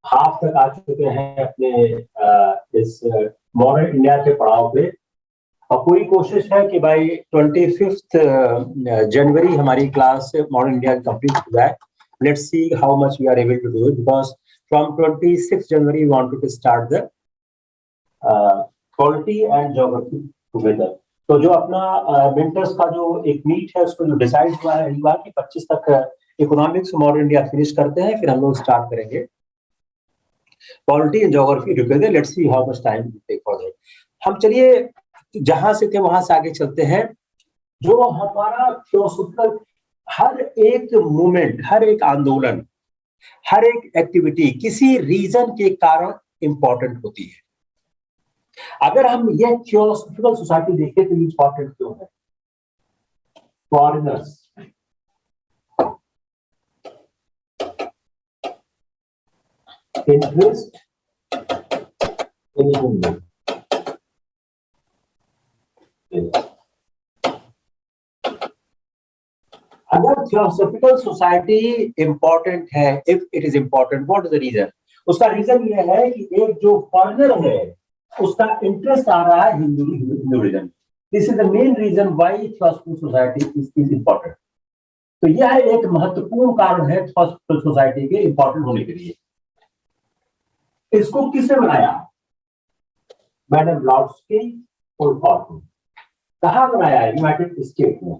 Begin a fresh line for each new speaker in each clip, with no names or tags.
Half तक आ चुके हैं अपने इस मॉडर्न इंडिया के पड़ाव पे, और पूरी कोशिश है कि भाई 25 जनवरी हमारी क्लास मॉडर्न इंडिया कंप्लीट हो जाए. Let's see how much we are able to do it, because from 26 January we want to start the polity and geography together. तो जो अपना विंटर्स का जो एक मीट है उसको जो डिसाइड हुआ है कि 25 तक इकोनॉमिक्स मॉडर्न इंडिया फिनिश करते हैं, फिर हम लोग स्टार्ट करेंगे polity and geography together. Let's see how much time take for that. हम चलिए जहां से थे वहां से आगे चलते हैं. जो हमारा फिलोसॉफिकल हर एक मूवमेंट, हर एक आंदोलन, हर एक एक्टिविटी किसी रीजन के कारण इंपॉर्टेंट होती है. अगर हम ये थियोसॉफिकल सोसाइटी देखें तो इंपॉर्टेंट क्यों है? Foreigners, interest in India. अगर थियोसॉफिकल सोसाइटी इंपॉर्टेंट है, if it is important, what is the reason? उसका रीजन ये है कि एक जो फॉरेनर है उसका इंटरेस्ट आ रहा है Hinduism. This is the main reason why theosophical society is important. तो यह एक महत्वपूर्ण कारण है थियोसॉफिकल सोसाइटी के इंपॉर्टेंट होने के लिए. इसको किसने बनाया? मैडम ब्लॉट्सकी और फॉर्टून. कहाँ बनाया है? यूनाइटेड स्टेट में.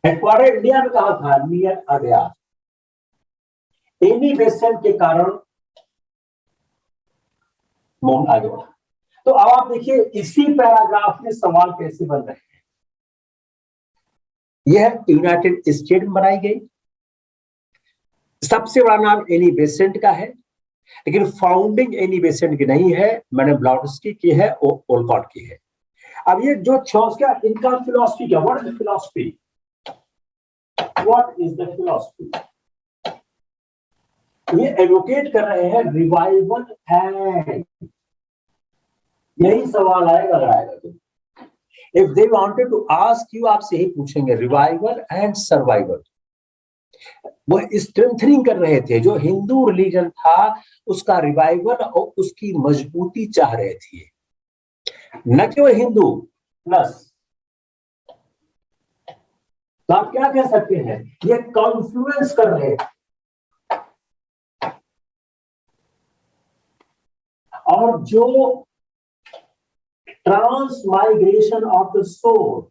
हेडक्वार्टर इंडिया में कहा था? नियर अडयार. एनी बेसेंट के कारण मोहन आगे बढ़ा. तो अब आप देखिए इसी पैराग्राफ में सवाल कैसे बन रहे हैं. यह यूनाइटेड स्टेट में बनाई गई. सबसे बड़ा नाम एनी बेसेंट का है, लेकिन फाउंडिंग एनी बेसेंट की नहीं है, मैडम ब्लॉट्सकी की है, ओलकॉट की है. अब ये जो क्या इनका फिलॉसफी क्या? What is the philosophy? What is the philosophy? ये एडवोकेट कर रहे हैं रिवाइवल एंड. यही सवाल आएगा अगर आएगा तो. If they wanted to ask you, आपसे ही पूछेंगे रिवाइवल एंड सर्वाइवल. वो स्ट्रेंथनिंग कर रहे थे. जो हिंदू रिलीजन था उसका रिवाइवल और उसकी मजबूती चाह रहे थे, न केवल हिंदू प्लस. तो आप क्या कह सकते हैं? ये कॉन्फ्लुएंस कर रहे हैं. और जो ट्रांसमाइग्रेशन ऑफ द सोल,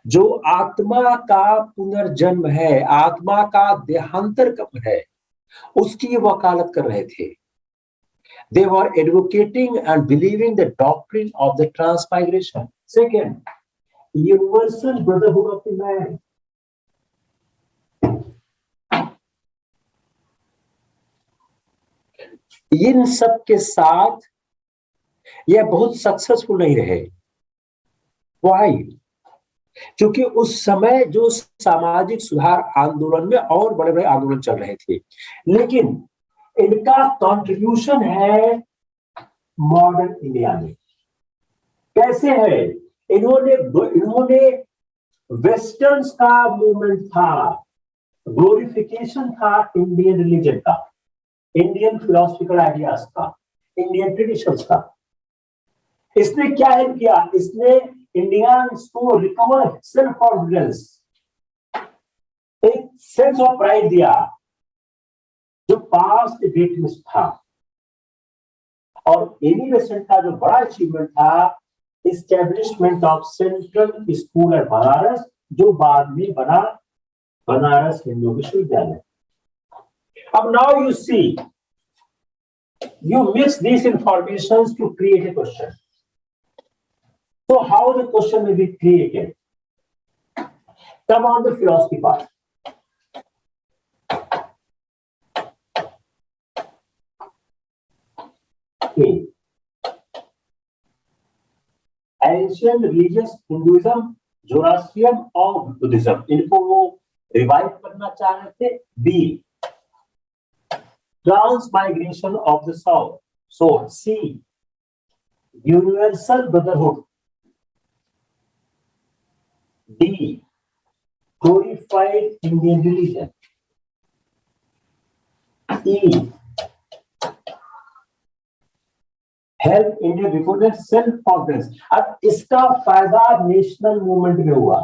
जो आत्मा का पुनर्जन्म है, आत्मा का देहांतरगमन है, उसकी वकालत कर रहे थे. They were advocating and believing the doctrine of the transmigration. Second, universal brotherhood of the man. इन सब के साथ यह बहुत सक्सेसफुल नहीं रहे. Why? क्योंकि उस समय जो सामाजिक सुधार आंदोलन में और बड़े बड़े आंदोलन चल रहे थे, लेकिन इनका कंट्रीब्यूशन है मॉडर्न इंडिया में. कैसे है? इन्होंने वेस्टर्न्स का मूवमेंट था, ग्लोरिफिकेशन था इंडियन रिलीजन का, इंडियन फिलोसफिकल आइडियाज का, इंडियन ट्रेडिशंस का. इसने क्या हेल्प किया? इसने इंडियंस को रिकवर सेल्फ कॉन्फिडेंस, एक सेंस ऑफ प्राइड दिया जो पास्ट वीकनेस था. और एनी बेसेंट का जो बड़ा अचीवमेंट था establishment of central school at Banaras, जो बाद में बना बनारस हिंदू विश्वविद्यालय. अब now you see, you mix these informations to create a question. So how the question will be created? Come on the philosophy part. Okay. Ancient religious Hinduism, Zoroastrianism और Buddhism, इनको वो revive करना चाह रहे थे. B, transmigration of the soul, So C, universal brotherhood. D, glorified Indian religion. E, help India recorded self confidence. अब इसका फायदा नेशनल मूवमेंट में हुआ।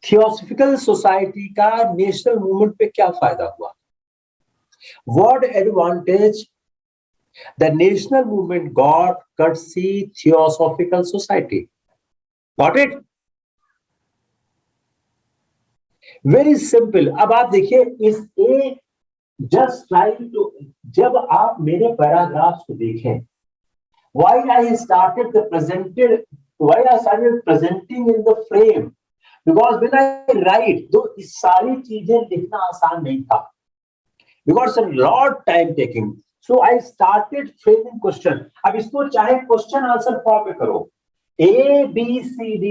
थियोसॉफिकल सोसाइटी का नेशनल मूवमेंट पे क्या फायदा हुआ? What advantage the national movement got courtesy theosophical society? Got it? Very simple. अब आप देखिए इस एक जस्ट ट्राई टू, जब आप मेरे पैराग्राफ्स को देखें, why I started presenting in the frame, because when I write, तो इस सारी चीजें लिखना आसान नहीं था, because a lot time taking, so I started framing question। अब इसको चाहे क्वेश्चन आंसर फॉर्म में करो, A B C D,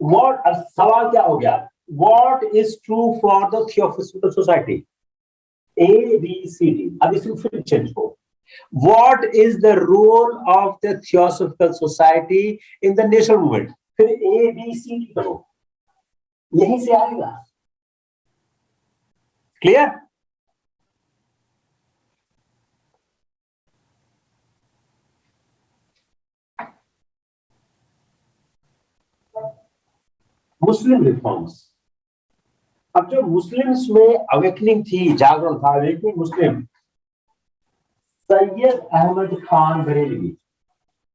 what, सवाल क्या हो गया? What is true for the Theosophical Society? A B C D। अब इसको फिर चेंज करो, What is the role of the Theosophical Society in the national movement? फिर A B C D करो, यहीं से आएगा। क्लियर? मुस्लिम रिफॉर्म्स। अब जो मुस्लिम्स में अवेकनिंग थी, जागरण था, अवेकनिंग मुस्लिम, सैयद अहमद खान बरेलवी,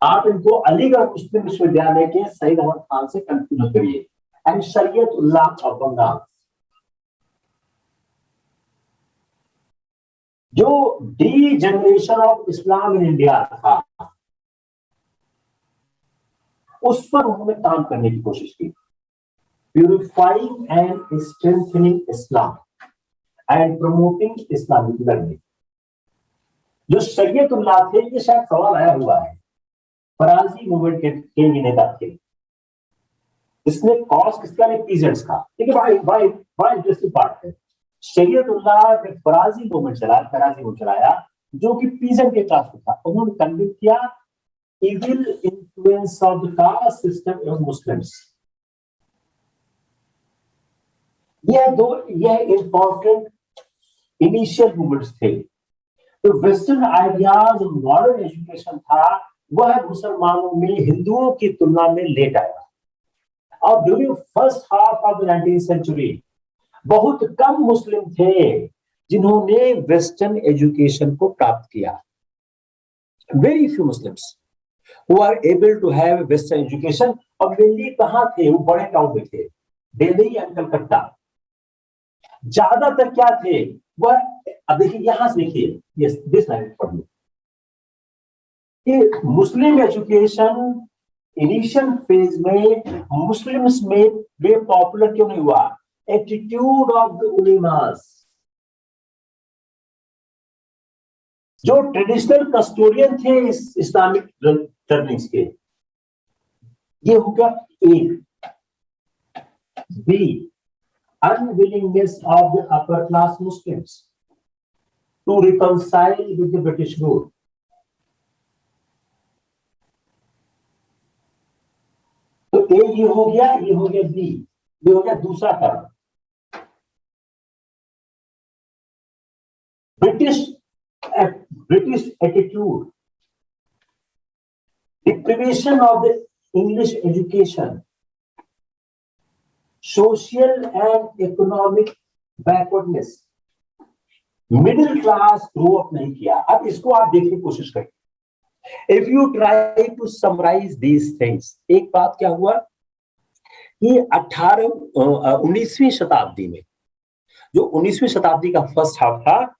आप इनको अलीगढ़ मुस्लिम विश्वविद्यालय के सैयद अहमद खान से कंफ्यूज करिए, एंड शरीयतुल्लाह ऑफ बंगाल। जो D generation of Islam in India था, उस पर उन्होंने काम करने की कोशिश की। Purifying and strengthening Islam and promoting Islamic learning. जो शरीयतुल्लाह थे, ये शायद सवाल आया हुआ है, फराजी मूवमेंट के ये नेता थे। इसने कॉज किसका? पीजेंट्स का। ठीक है भाई, बड़ा इंटरेस्टिंग पार्ट है। शरीयतुल्लाह ने फराजी मूवमेंट चलाया, जो कि पीजेंट के क्लास में था। उन्होंने कन्विंस किया evil influence of the caste system in Muslims. यह इंपॉर्टेंट इनिशियल मूवमेंट्स थे। तो वेस्टर्न आइडियाज, मॉडर्न एजुकेशन था, वह मुसलमानों में हिंदुओं की तुलना में लेट आया। और during first half of the 19th century बहुत कम मुस्लिम थे जिन्होंने वेस्टर्न एजुकेशन को प्राप्त किया। Very few Muslims who are able to have western education. और मेनली कहां थे? वो बड़े टाउन में थे, दिल्ली एंड कलकत्ता। ज्यादातर क्या थे वह, अब देखिए यहां से देखिए, यस दिस लाइन पढ़िए कि मुस्लिम एजुकेशन इनिशियल फेज में मुस्लिम्स में वे पॉपुलर क्यों नहीं हुआ? एटीट्यूड ऑफ द उलेमास। जो ट्रेडिशनल कस्टोडियन थे इस इस्लामिक लर्निंग्स के, ये हो गया एक। B, unwillingness of the upper class Muslims to reconcile with the British rule। तो ए ये हो गया बी, ये हो गया दूसरा कारण। British attitude, deprivation of the English education, social and economic backwardness, middle class grow up नहीं किया। अब इसको आप देखने की कोशिश करें। If you try to summarise these things, एक बात क्या हुआ कि 19वीं शताब्दी में, जो 19वीं शताब्दी का फर्स्ट हाफ था,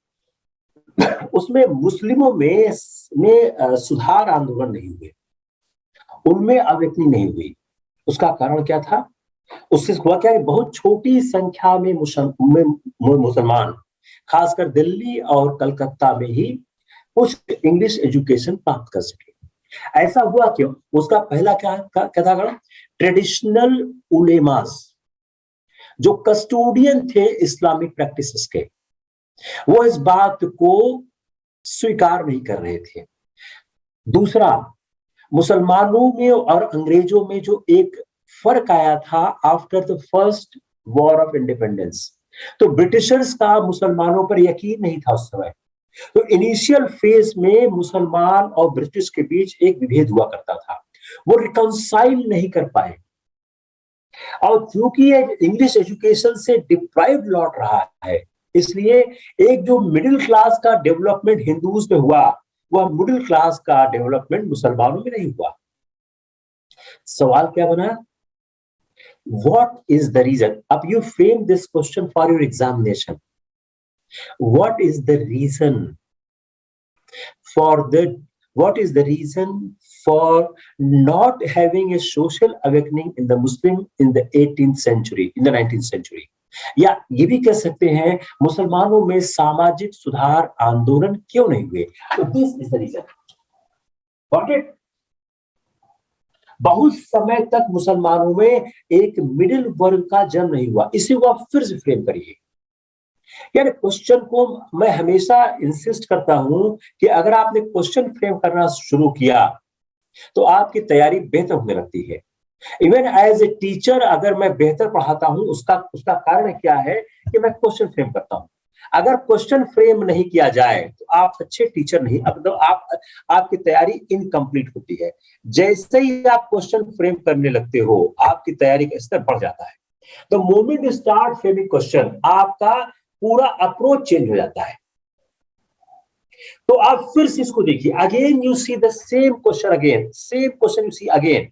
उसमें मुस्लिमों में सुधार आंदोलन नहीं हुए, उनमें अवेकनिंग नहीं हुई। उसका कारण क्या था? उससे हुआ क्या कि बहुत छोटी संख्या में मुसलमान, खासकर दिल्ली और कलकत्ता में ही कुछ इंग्लिश एजुकेशन प्राप्त कर सके। ऐसा हुआ क्यों? उसका पहला क्या था कारण? ट्रेडिशनल उलेमास, जो कस्टोडियन थे इस्लामिक प्रैक्टिसेस के, वो इस बात को स्वीकार नहीं कर रहे थे। दूसरा, मुसलमानों में और अंग्रेजों में जो एक फर्क आया था after the first war of independence, तो ब्रिटिशर्स का मुसलमानों पर यकीन नहीं था उस समय। तो इनिशियल फेज में मुसलमान और ब्रिटिश के बीच एक विभेद हुआ करता था, वो रिकंसाइल नहीं कर पाए। और क्योंकि ये इंग्लिश एजुकेशन से डिप्राइव लौट रहा है, इसलिए एक जो मिडिल क्लास का डेवलपमेंट हिंदूज में हुआ, वह मिडिल क्लास का डेवलपमेंट मुसलमानों में नहीं हुआ। सवाल क्या बना? What is the reason? अब you frame this question for your examination. What is the reason for the what is the reason for not having a social awakening in the Muslim in the 18th century, in the 19th century? या ये भी कह सकते हैं मुसलमानों में सामाजिक सुधार आंदोलन क्यों नहीं हुए? तो this is the reason. Got it? बहुत समय तक मुसलमानों में एक मिडिल वर्ग का जन्म नहीं हुआ। इसे वो आप फिर से फ्रेम करिए। यानी क्वेश्चन को मैं हमेशा इंसिस्ट करता हूं कि अगर आपने क्वेश्चन फ्रेम करना शुरू किया तो आपकी तैयारी बेहतर होने लगती है। इवन एज ए टीचर अगर मैं बेहतर पढ़ाता हूं, उसका कारण क्या है कि मैं क्वेश्चन फ्रेम करता हूं। अगर क्वेश्चन फ्रेम नहीं किया जाए तो आप अच्छे टीचर नहीं, अब तो आपकी तैयारी इनकम्प्लीट होती है। जैसे ही आप क्वेश्चन फ्रेम करने लगते हो, आपकी तैयारी का स्तर बढ़ जाता है। तो moment you start framing question, आपका पूरा अप्रोच चेंज हो जाता है। तो आप फिर से इसको देखिए, again you see the same question, again same question you see again.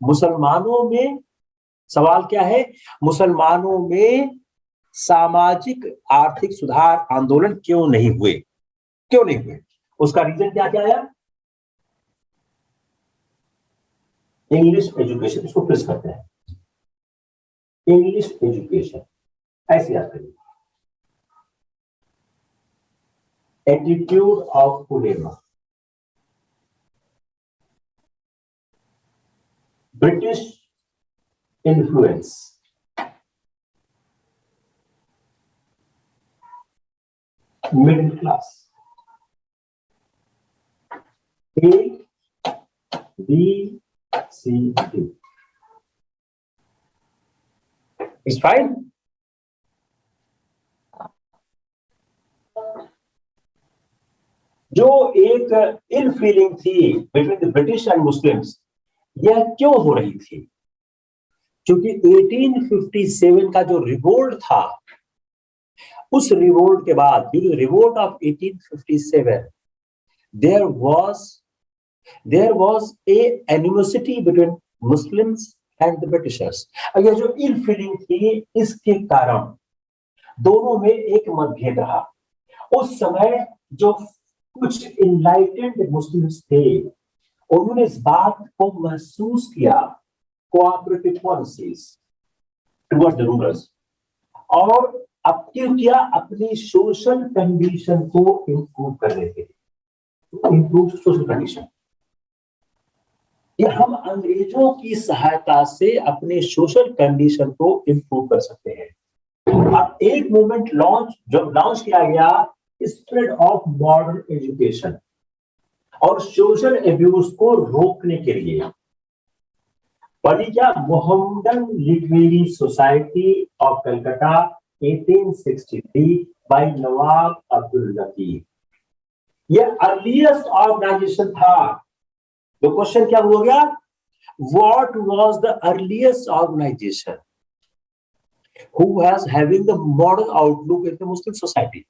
मुसलमानों में सवाल क्या है? मुसलमानों में सामाजिक आर्थिक सुधार आंदोलन क्यों नहीं हुए? क्यों नहीं हुए? उसका रीजन क्या क्या आया? English education. इसको प्रेस करते हैं, इंग्लिश एजुकेशन। ऐसे याद करिए, attitude of Ulema, British influence, middle class, A, B, C, D। It's fine? जो एक इल फीलिंग थी between the British and Muslims, यह क्यों हो रही थी? क्योंकि 1857 का जो रिवोल्ट था, उस रिवोल्ट के बाद, during revolt of 1857, there was a animosity between Muslims and the Britishers. यह जो इल फीलिंग थी, इसके कारण दोनों में एक मतभेद रहा। उस समय जो कुछ इनलाइटेंड मुस्लिम्स थे, उन्होंने इस बात को महसूस किया, cooperative policies towards the rulers, और अब क्यों किया? अपनी सोशल कंडीशन को इंप्रूव करने के लिए, इंप्रूव सोशल कंडीशन। ये हम अंग्रेजों की सहायता से अपने सोशल कंडीशन को इंप्रूव कर सकते हैं। अब एक मूवमेंट लॉन्च किया गया, स्प्रेड ऑफ मॉडर्न एजुकेशन, और सोशल एब्यूज को रोकने के लिए बनी क्या? Mohammedan literary society of Calcutta 1863 by Nawab Abdul Latif. यह अर्लीस्ट ऑर्गेनाइजेशन था। तो क्वेश्चन क्या हो गया? What was the earliest organisation who was having the modern outlook in the Muslim society?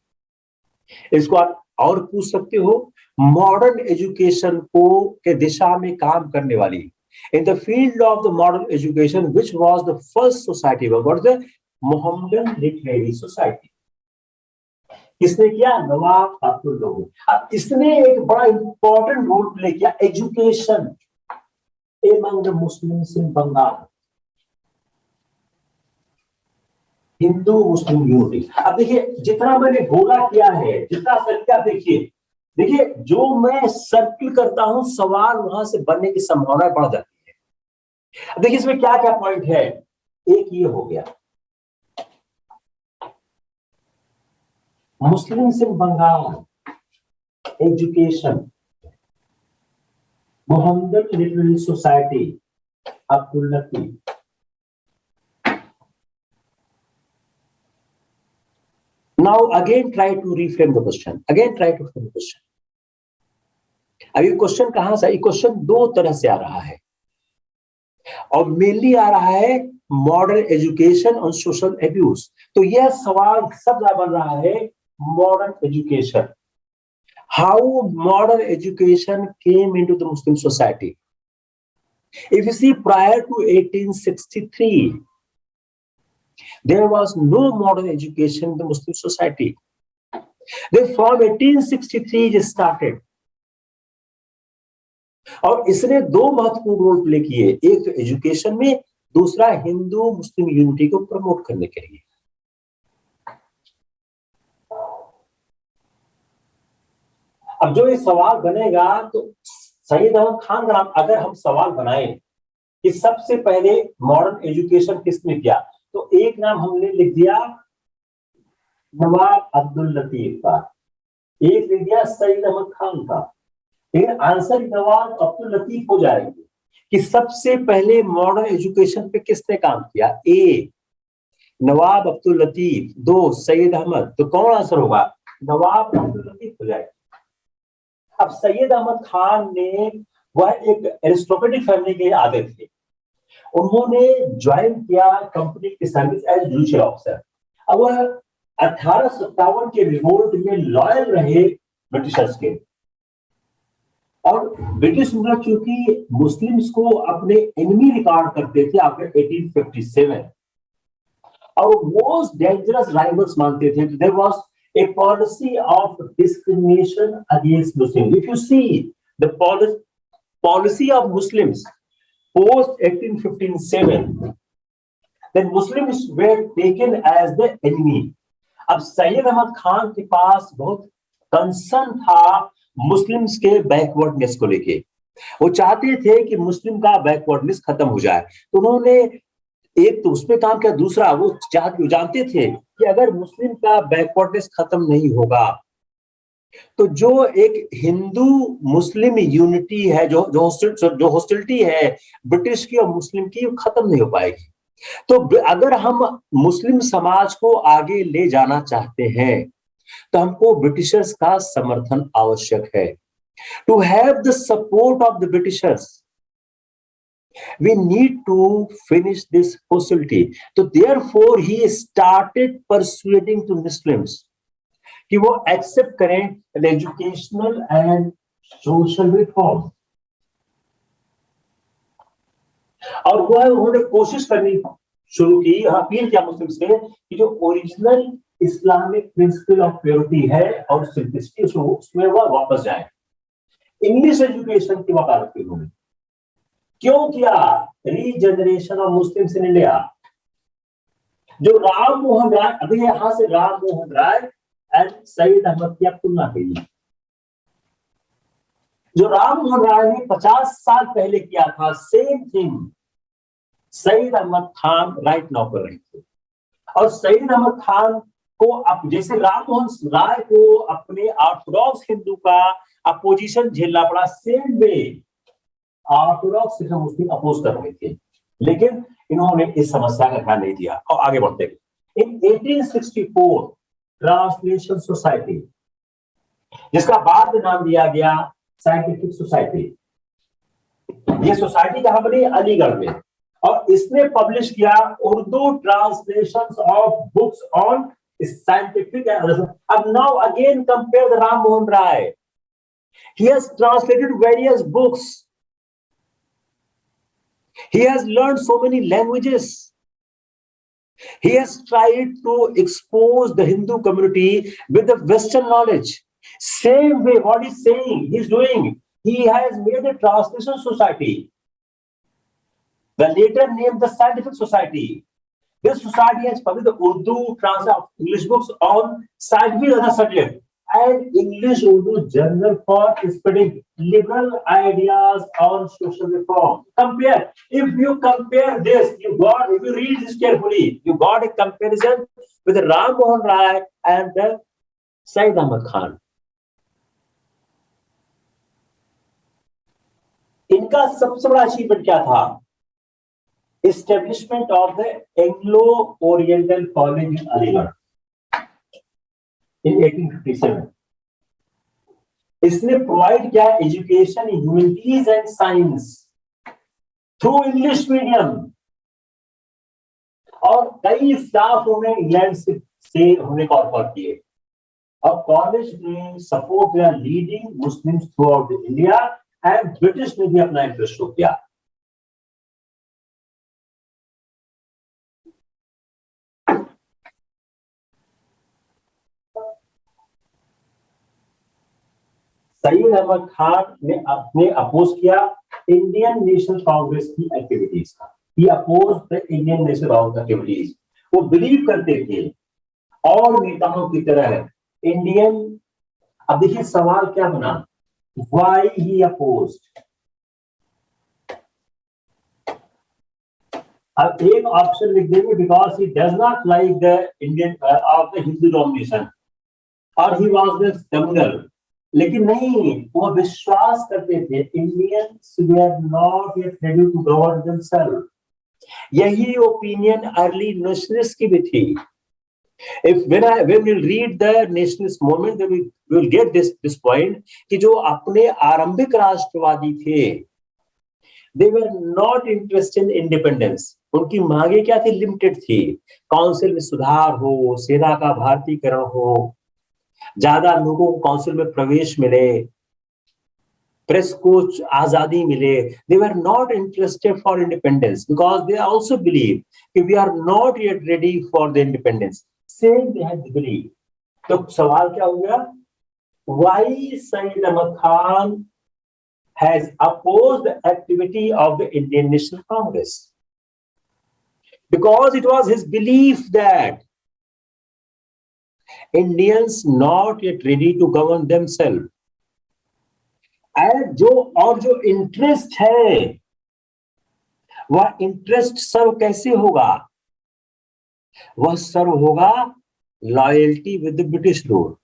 इसको आप और पूछ सकते हो, मॉडर्न एजुकेशन को के दिशा में काम करने वाली, in the field of the modern education, which was the first society, what the Mohammedan literary society. किसने किया? नवाब अब्दुल लतीफ। अब इसने एक बड़ा इंपॉर्टेंट रोल प्ले किया, education among the Muslims in Bengal, Hindu Muslim unity. अब देखिए, जितना मैंने गोला किया है, जितना सर्किल, देखिए जो मैं सर्किल करता हूं, सवाल वहां से बनने की संभावना बढ़ जाती है। अब देखिए इसमें क्या क्या पॉइंट है। एक ये हो गया, Muslims in Bengal education, Mohammedan Literary Society, Abdul Latif. Now again try to reframe the question. अब ये क्वेश्चन कहां से? ये क्वेश्चन दो तरह से आ रहा है और मेनली आ रहा है मॉडर्न एजुकेशन और सोशल एब्यूज। तो यह सवाल सब बन रहा है modern education, how modern education came into the Muslim society. If you see prior to 1863 there was no modern education in the Muslim society. Then from 1863 it started. और इसने दो महत्वपूर्ण रोल प्ले किए, एक तो एजुकेशन में, दूसरा Hindu Muslim unity को प्रमोट करने के लिए। अब जो ये सवाल बनेगा तो सैयद अहमद खान का नाम अगर हम सवाल बनाए कि सबसे पहले मॉडर्न एजुकेशन किसने किया, तो एक नाम हमने लिख दिया नवाब अब्दुल लतीफ का, एक लिख दिया सैयद अहमद खान का। लेकिन आंसर नवाब अब्दुल लतीफ हो जाएंगे कि सबसे पहले मॉडर्न एजुकेशन पे किसने काम किया। ए नवाब अब्दुल लतीफ, दो सैयद अहमद, तो कौन आंसर होगा? नवाब अब्दुल लतीफ हो जाएगा। अब सैयद अहमद खान ने, वह एक एरिस्टोक्रेटिक फैमिली के आते थे, उन्होंने ज्वाइन किया कंपनी की सर्विस एज जुडिशियल ऑफिसर। अब वह 1857 के रिवोल्ट में लॉयल रहे ब्रिटिशर्स के, और ब्रिटिश रूलर चूंकि मुस्लिम्स को अपने एनिमी रिकॉर्ड करते थे आफ्टर 1857 और मोस्ट डेंजरस राइवल्स मानते थे, there was a policy of discrimination against Muslims. If you see the policy of Muslims post 1857, then Muslims were taken as the enemy. अब सैयद अहमद खान के पास बहुत कंसर्न था मुस्लिम्स के बैकवर्डनेस को लेके, वो चाहते थे कि मुस्लिम का बैकवर्डनेस खत्म हो जाए, तो उन्होंने एक तो उसमें काम किया, दूसरा वो जानते थे कि अगर मुस्लिम का बैकवर्डनेस खत्म नहीं होगा तो जो एक हिंदू मुस्लिम यूनिटी है, जो हॉस्टिलिटी है ब्रिटिश की और मुस्लिम की, वो खत्म नहीं हो पाएगी। तो अगर हम मुस्लिम समाज को आगे ले जाना चाहते हैं तो हमको ब्रिटिशर्स का समर्थन आवश्यक है। To have the support of the Britishers we need to finish this hostility. So therefore he started persuading to Muslims कि वो accept करें an educational and social reform, और वह उन्होंने कोशिश करनी शुरू की, अपील किया मुस्लिम से कि जो original Islamic principle of purity है और सिंपलिसिटी उसमें वह वापस जाए। इंग्लिश एजुकेशन की वकालत की उन्होंने क्यों किया? Regeneration of Muslims in India. जो राम मोहन राय, अभी यहां से राम मोहन राय एंड सईद अहमद की आप तुलना कीजिए। जो राम मोहन राय ने 50 साल पहले किया था, same thing Syed Ahmed Khan right now कर रहे थे। और सईद अहमद खान को अब जैसे राम मोहन राय को अपने ऑर्थोडॉक्स हिंदू का अपोजिशन झेलना पड़ा, सेम वे ऑर्थोडॉक्स मुस्लिम अपोज कर रहे थे, लेकिन इन्होंने इस समस्या का ध्यान नहीं दिया और आगे बढ़ते गए। इन 1864 ट्रांसलेशन सोसाइटी, जिसका बाद में नाम दिया गया साइंटिफिक सोसाइटी, ये सोसाइटी कहां बनी? अलीगढ़ में, और इसने पब्लिश किया Urdu translations of books on scientific and other. अब now again compare the Ram Mohan Roy, he has translated various books. He has learned so many languages. He has tried to expose the Hindu community with the Western knowledge. Same way, what he's saying, he's doing. He has made a translation society, the later named the Scientific Society. This society has published the Urdu translation of English books on scientific and other subjects, and English Urdu journal for spreading liberal ideas on social reform. Compare. If you compare this, if you read this carefully, you got a comparison with Ram Mohan Rai and the Sayyid Ahmad Khan. इनका सबसे बड़ा achievement क्या था? Establishment of the Anglo Oriental college in Aligarh in 1857। इसने provide किया education in humanities and science through English medium, और कई staff उन्हें इंग्लैंड से होने को ऑफर किए। और कॉलेज ने सपोर्ट किया leading Muslims through out India, and British ने भी अपना इंटरेस्ट शो किया। सईद अहमद खान ने अपोज किया इंडियन नेशनल कांग्रेस की एक्टिविटीज का। He oppose the Indian National Congress activities. वो बिलीव करते थे और नेताओं की तरह इंडियन। अब देखिए सवाल क्या बना, व्हाई ही अपोज्ड। अब एक ऑप्शन लिख देंगे because he does not like the Indian of the Hindu domination, और ही वाज द कम्युनल। लेकिन नहीं, वो विश्वास करते थे Indians were not yet ready to govern themselves. यही ओपिनियन अर्ली नेशनलिस्ट की भी थी। when we read the nationalist movement, then we will get this point कि जो अपने आरंभिक राष्ट्रवादी थे, they were not interested in independence। उनकी मांगे क्या थी? लिमिटेड थी। काउंसिल में सुधार हो, सेना का भारतीयकरण हो, ज्यादा लोगों को काउंसिल में प्रवेश मिले, प्रेस को आजादी मिले। They were not interested for independence because they also believe कि we are not yet ready for the independence. Same they had believed। तो सवाल क्या हो गया? Why Sayyid Ahmad Khan has opposed the activity of the Indian National Congress? Because it was his belief that Indians not yet ready to govern themselves। जो interest है, वह interest serve कैसे होगा? वह सर्व होगा loyalty with the British rule.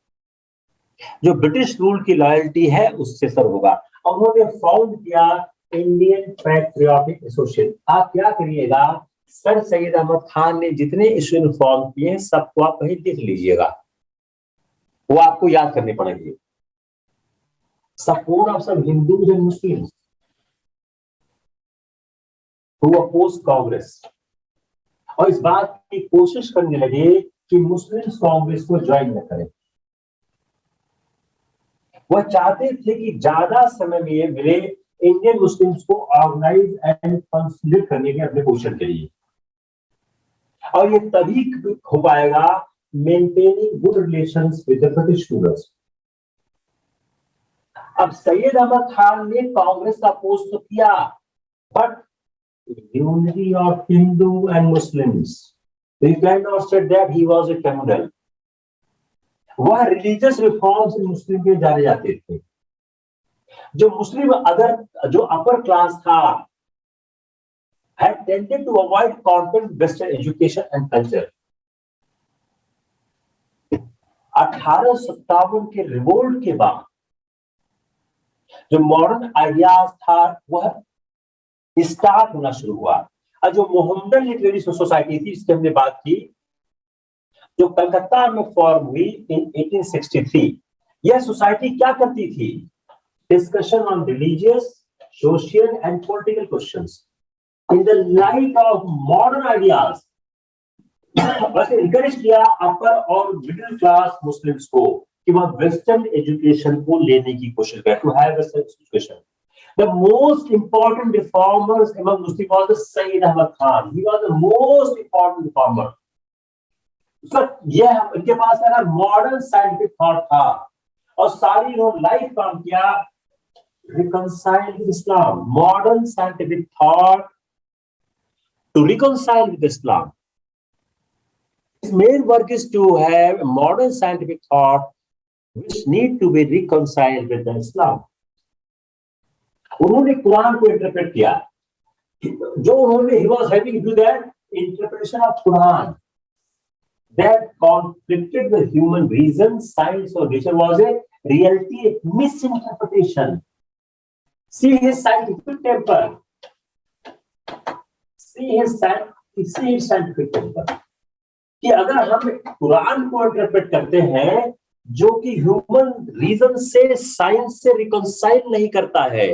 जो British rule की loyalty है उससे सर्व होगा। उन्होंने फाउंड किया इंडियन पैट्रियोटिक एसोसिएशन। आप क्या करिएगा, सर सैयद अहमद खान ने जितने इशू फॉर्म किए हैं सबको आप कहीं लिख लीजिएगा, वो आपको याद करने पड़ेंगे। Support of some Hindus and Muslims who oppose Congress। और इस बात की कोशिश करने लगे कि मुस्लिम्स कांग्रेस को ज्वाइन न करें। वह चाहते थे कि ज्यादा समय में मिले इंडियन मुस्लिम्स को ऑर्गेनाइज एंड कंसोलिडेट करने के अपने पोजीशन के लिए। और ये तभी हो पाएगा maintaining good relations with the British rulers. अब सैयद अहमद खान ने कांग्रेस का अपोज तो किया, but unity of Hindu and Muslims, he cannot say that he was a communal। वह रिलीजियस रिफॉर्म्स मुस्लिम के जाने जाते थे। जो मुस्लिम जो अपर क्लास था had tended to avoid content western education and culture। 1857 के रिवोल्ट के बाद जो मॉडर्न आइडियाज था वह स्टार्ट होना शुरू हुआ। और जो मोहम्मदन लिटरेरी सोसाइटी थी, इसकी हमने बात की, जो कलकत्ता में फॉर्म हुई इन 1863, यह सोसाइटी क्या करती थी? Discussion on religious, social and political questions in the light of modern ideas. बस इनकरेज किया अपर और मिडिल क्लास मुस्लिम्स को कि वह वेस्टर्न एजुकेशन को लेने की कोशिश करें, to have western education. The most important reformers among Muslims was the Sayyid Ahmad Khan। He was the most important reformer। यह इनके पास मॉडर्न साइंटिफिक थॉट था और सारी लाइफ काम किया reconcile with Islam। Modern scientific thought to reconcile with Islam। His main work is to have a modern scientific thought which need to be reconciled with the Islam। उन्होंने कुरान को interpret किया। जो उन्होंने he was having to do that interpretation of Quran that conflicted with human reason, science or nature was a reality, a misinterpretation। See his scientific temper. See his scientific temper. कि अगर हम कुरान को interpret करते हैं जो कि human reason से, science से रिकॉन्साइल नहीं करता है,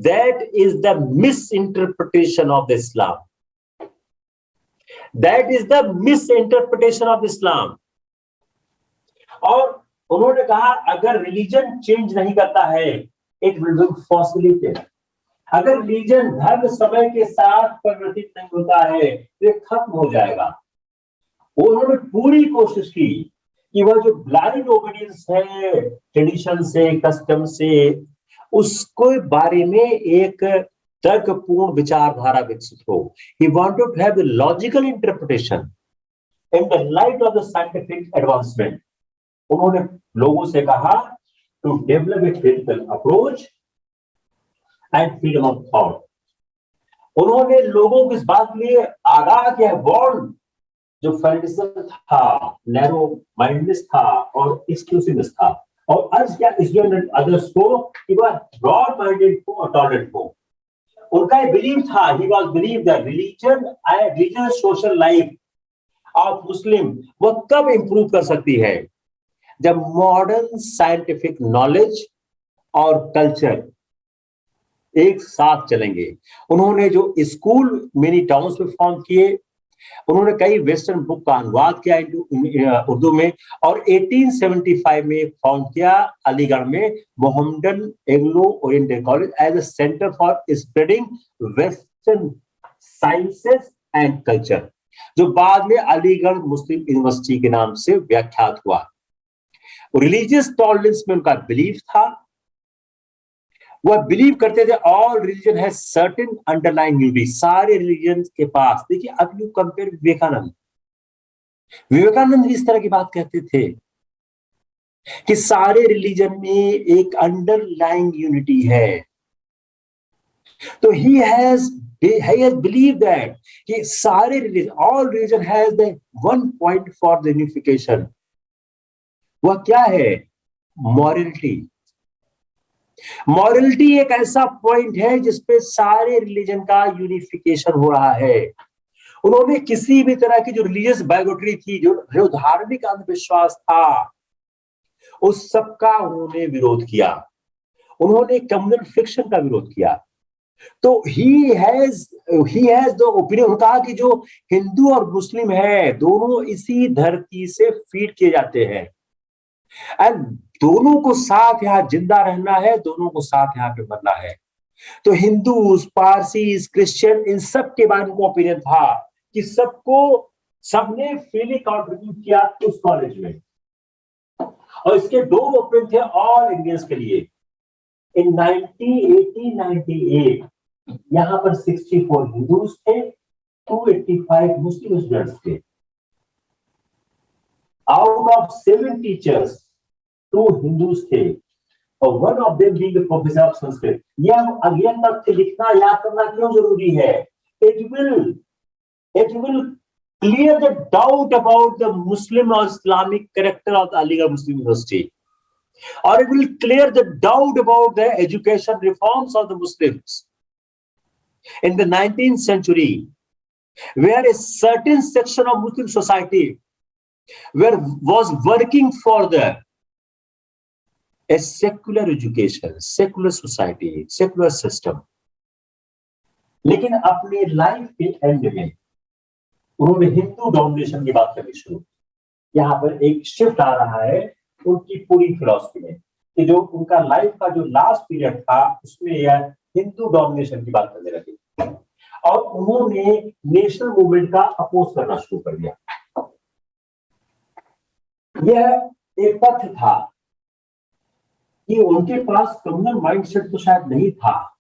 that is the miss interpretation of the Islam. That is the miss interpretation of Islam. और उन्होंने कहा अगर रिलीजन चेंज नहीं करता है, इट विल बी फॉसिलिटेड. अगर रिलीजन धर्म समय के साथ परिवर्तित नहीं होता है तो ये खत्म हो जाएगा. उन्होंने पूरी कोशिश की कि वह जो ब्लाइंड ओबीडियंस है ट्रेडिशन से, कस्टम से, उसको बारे में एक तर्कपूर्ण विचारधारा विकसित हो. He wanted to have the logical interpretation in the light of the scientific advancement. उन्होंने लोगों से कहा to develop a critical approach and freedom of thought. उन्होंने लोगों को इस बात के लिए आगाह किया. बॉन्ड जो फैनेटिज्म था, नैरो माइंडनेस था और एक्सक्लूसिवनेस था, और अर्ज किया इसराइल एंड अदर्स को कि वह ब्रॉड माइंडेड हो और टॉलरेंट हो. उनका बिलीव था, he was believe that religion social life of Muslim वह कब इंप्रूव कर सकती है, जब मॉडर्न साइंटिफिक नॉलेज और कल्चर एक साथ चलेंगे. उन्होंने जो स्कूल मेनी टाउन्स में फॉर्म किए, उन्होंने कई वेस्टर्न बुक का अनुवाद किया उर्दू में, और 1875 में फाउंड किया अलीगढ़ में Mohammedan Anglo Oriental college as a centre for spreading western sciences and culture, जो बाद में अलीगढ़ मुस्लिम यूनिवर्सिटी के नाम से व्याख्यात हुआ. रिलीजियस टॉलरेंस में उनका बिलीफ था. वह बिलीव करते थे all religion has certain underlying unity. सारे रिलीजन के पास, देखिए अब यू कंपेयर विवेकानंद भी इस तरह की बात कहते थे कि सारे रिलीजन में एक अंडरलाइंग यूनिटी है. तो ही हैज बिलीव दैट कि सारे religion, all religion has the one point for the unification. वह क्या है? मॉरलिटी. मॉरलिटी एक ऐसा पॉइंट है जिसपे सारे रिलीजन का यूनिफिकेशन हो रहा है. उन्होंने किसी भी तरह की जो रिलीजियस बायोगेट्री थी, जो धार्मिक अंधविश्वास था, उस सब का उन्होंने विरोध किया. उन्होंने कम्युनल फिक्शन का विरोध किया. तो ही हैज द ओपिनियन, कहा कि जो हिंदू और मुस्लिम है दोनों इसी धरती से फीड किए जाते हैं, एंड दोनों को साथ यहां जिंदा रहना है, दोनों को साथ यहां पे मरना है. तो हिंदूज, पारसीज, क्रिश्चियन, इन सब के बारे में ओपिनियन था कि सबने फ्रीली कंट्रीब्यूट किया उस कॉलेज में. और इसके दो ओपिनियन थे ऑल इंडियंस के लिए. इन 1898 यहां पर 64 हिंदूज थे, 285 मुस्लिम स्टूडेंट्स थे. आउट ऑफ 7 टीचर्स 2 हिंदूज थे, और one of them being the professor of Sanskrit. यह अगले तथ्य लिखना, याद करना क्यों जरूरी है? It will clear the doubt about the Muslim or Islamic character of the Aligarh Muslim University, or it will clear the doubt about the education reforms of the Muslims in the 19th century, where a certain section of Muslim society was working for a secular education, secular society, secular system. लेकिन अपने life के and में उन्होंने Hindu domination की बात करनी शुरू. यहाँ पर एक शिफ्ट आ रहा है उनकी पूरी फिलॉसफी में, कि जो उनका लाइफ का जो लास्ट पीरियड था उसमें यह हिंदू डोमिनेशन की बात करने लगे, और उन्होंने नेशनल मूवमेंट का अपोज करना शुरू कर दिया. यह एक तथ्य था कि उनके पास कम्युनल माइंडसेट तो शायद नहीं था,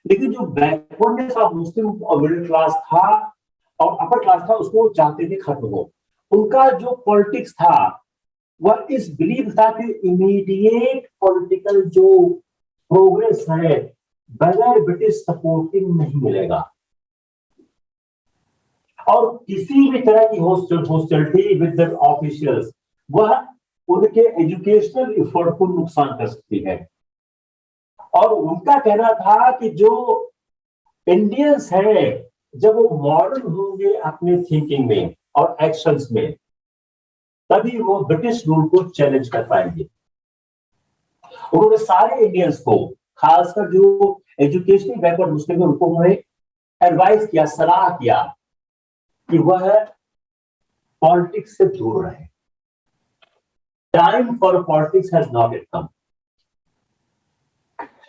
लेकिन जो बैकवर्डनेस ऑफ मुस्लिम और मिडिल क्लास था और अपर क्लास था, उसको चाहते थे खत्म हो. उनका जो पॉलिटिक्स था वह इस बिलीव था कि इमीडिएट पॉलिटिकल जो प्रोग्रेस है बगैर ब्रिटिश सपोर्टिंग नहीं मिलेगा, और किसी भी तरह की हॉस्टिलिटी विद द ऑफिशियल्स वह उनके एजुकेशनल एफर्ट को नुकसान कर सकती है. और उनका कहना था कि जो इंडियंस है जब वो मॉडर्न होंगे अपने थिंकिंग में और एक्शंस में, तभी वो ब्रिटिश रूल को चैलेंज कर पाएंगे। उन्होंने सारे इंडियंस को, खासकर जो एजुकेशनल बैकवर्ड मुस्लिम है, उनको उन्होंने एडवाइस किया, सलाह किया कि वह पॉलिटिक्स से दूर रहे। Time for politics has not yet कम।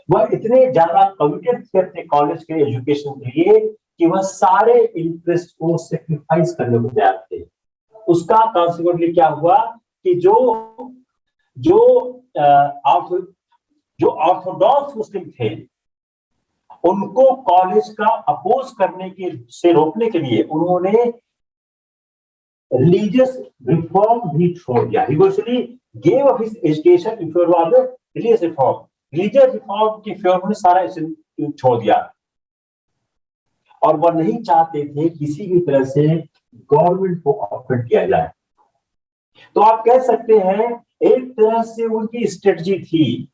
वह इतने ज्यादा कमिटेड थे अपने कॉलेज के एजुकेशन के लिए कि वह सारे इंटरेस्ट को सेक्रीफाइस करने को तैयार थे। उसका कॉन्सिक्वेंटली क्या हुआ कि जो जो जो ऑर्थोडॉक्स मुस्लिम थे, उनको कॉलेज का अपोज करने के से रोकने के लिए उन्होंने रिलीजियस रिफॉर्म भी छोड़ दिया। He virtually gave up his education in favor of the religious reform. Religious reform के फेवर में सारा छोड़ दिया, और वह नहीं चाहते थे किसी भी तरह से गवर्नमेंट को ऑफेंड किया जाए। तो आप कह सकते हैं एक तरह से उनकी स्ट्रेटजी थी।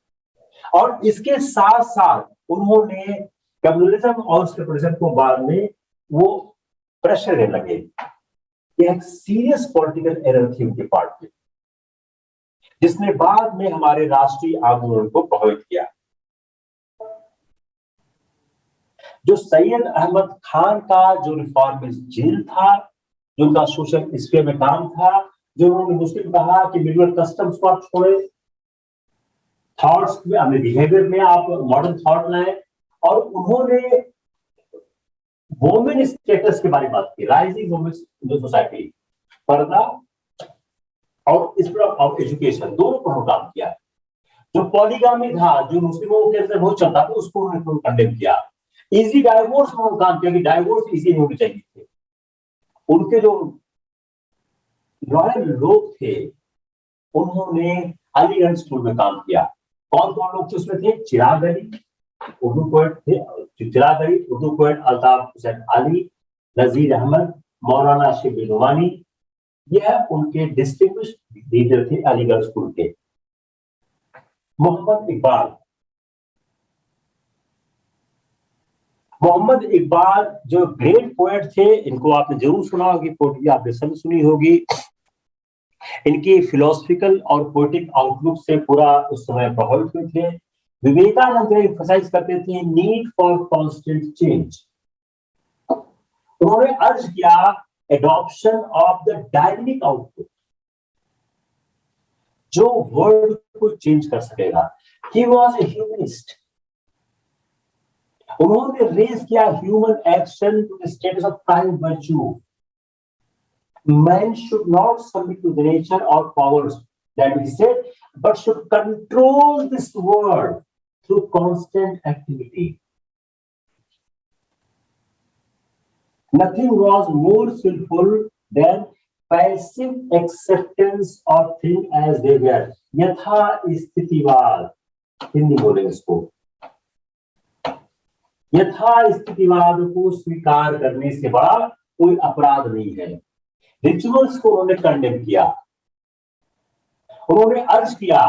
और इसके साथ साथ उन्होंने कम्युनलिज्म और सेकुलरिज्म को बाद में वो प्रेशर देने लगे। यह एक सीरियस पॉलिटिकल एरर थी उनके पार्ट में, जिसने बाद में हमारे राष्ट्रीय आंदोलन को प्रभावित किया। जो सैयद अहमद खान का जो रिफॉर्मिस्ट जील था, जो उनका सोशल स्फीयर में काम था, जो उन्होंने मुस्लिम कहा कि मिडिवल कस्टम्स को आप छोड़े, थॉट्स में, अपने बिहेवियर में आप मॉडर्न थॉट लाए, और उन्होंने वोमेन स्टेटस के बारे में बात की, राइजिंग वोमेन इन सोसाइटी, पर्दा और स्पिरिट ऑफ एजुकेशन, दोनों पर काम किया। जो पॉलीगामी था, जो मुस्लिमों के अंदर बहुत चलता था, उसको उन्होंने कंडेम किया। इजी डाइवोर्स पर काम किया कि डाइवोर्स इजी नहीं होनी चाहिए थे। उनके जो लॉयल लोग थे, उन्होंने अलीगढ़ स्कूल में काम किया। कौन कौन लोग उसमें थे? चिराग अली उर्दू पोएट थे, चिराग अली उर्दू पोएट, अल्ताफ हुसैन अली, नजीर अहमद, मौलाना शिबिर नुमानी, यह उनके डिस्टिंग्विश्ड लीडर थे अलीगढ़ स्कूल के। मोहम्मद इकबाल जो ग्रेट पोएट थे, इनको आपने जरूर सुना होगी, पोएट्री आपने सब सुनी होगी। इनकी फिलोसफिकल और पोएटिक आउटलुक से पूरा उस समय प्रभावित हुए थे। विवेकानंद एम्फसाइज करते थे नीड फॉर कांस्टेंट चेंज। उन्होंने अर्ज किया adoption of the dynamic output, जो वर्ल्ड को चेंज कर सकेगा। He was a humanist. उन्होंने रेज किया human action to the status of prime virtue. Man should not submit to the nature or powers that he said, but should control this world through constant activity. Nothing was more skillful than passive acceptance of things as they were. यथा स्थितिवाद, हिंदी बोले इसको। यथा स्थितिवाद को स्वीकार करने से बड़ा कोई अपराध नहीं है। रिचुअल्स को उन्होंने कंडेम किया। उन्होंने अर्ज किया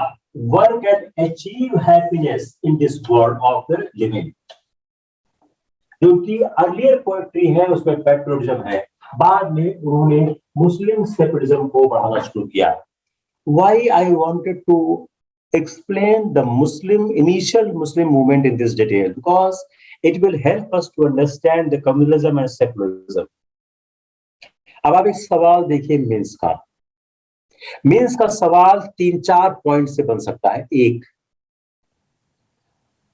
work and achieve happiness in this world of the living. जो कि अर्लियर पोएट्री है उसमें पेट्रियोटिज्म है, बाद में उन्होंने मुस्लिम सेपरेटिज्म को बढ़ाना शुरू किया। Why I wanted to explain the initial Muslim movement in this detail, because it will help us to understand the communalism and secularism. अब आप एक सवाल देखिए मीन्स का सवाल 3-4 पॉइंट से बन सकता है। एक,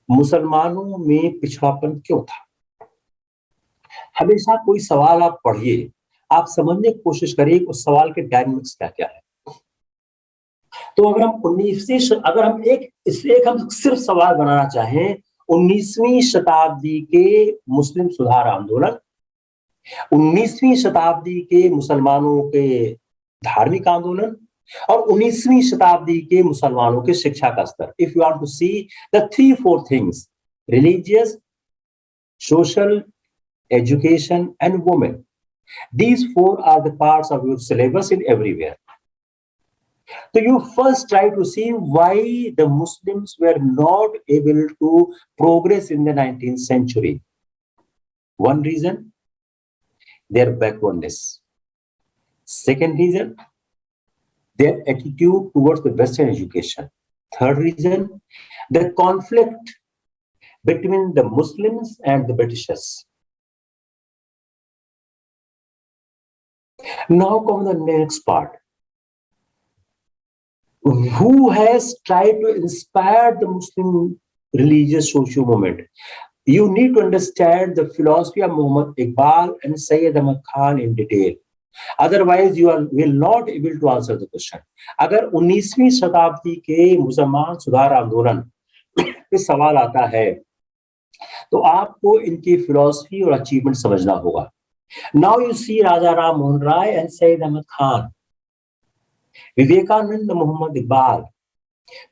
मुसलमानों में पिछड़ापन क्यों था? हमेशा कोई सवाल आप पढ़िए, आप समझने की कोशिश करिए उस सवाल के डायनेमिक्स क्या क्या है। तो अगर हम हम सिर्फ सवाल बनाना चाहें, 19वीं शताब्दी के मुस्लिम सुधार आंदोलन, 19वीं शताब्दी के मुसलमानों के धार्मिक आंदोलन और 19वीं शताब्दी के मुसलमानों के शिक्षा का स्तर, if you want to see the 3-4 things, religious, social, education and women, these 4 are the parts of your syllabus in everywhere. So you first try to see why the Muslims were not able to progress in the 19th century. One reason, their backwardness. Second reason, their attitude towards the Western education. Third reason, the conflict between the Muslims and the Britishers. Now come the next part. Who has tried to inspire the Muslim religious social movement? You need to understand the philosophy of Muhammad Iqbal and Sayyid Ahmad Khan in detail. Otherwise, you will not able to answer the question. अगर 19वीं शताब्दी के मुसलमान सुधार आंदोलन पे सवाल आता है तो आपको इनकी फिलॉसफी और अचीवमेंट समझना होगा. Now you see Raja Ram Mohan Rai and Sayyid Ahmad Khan, Vivekanand Muhammad Iqbal,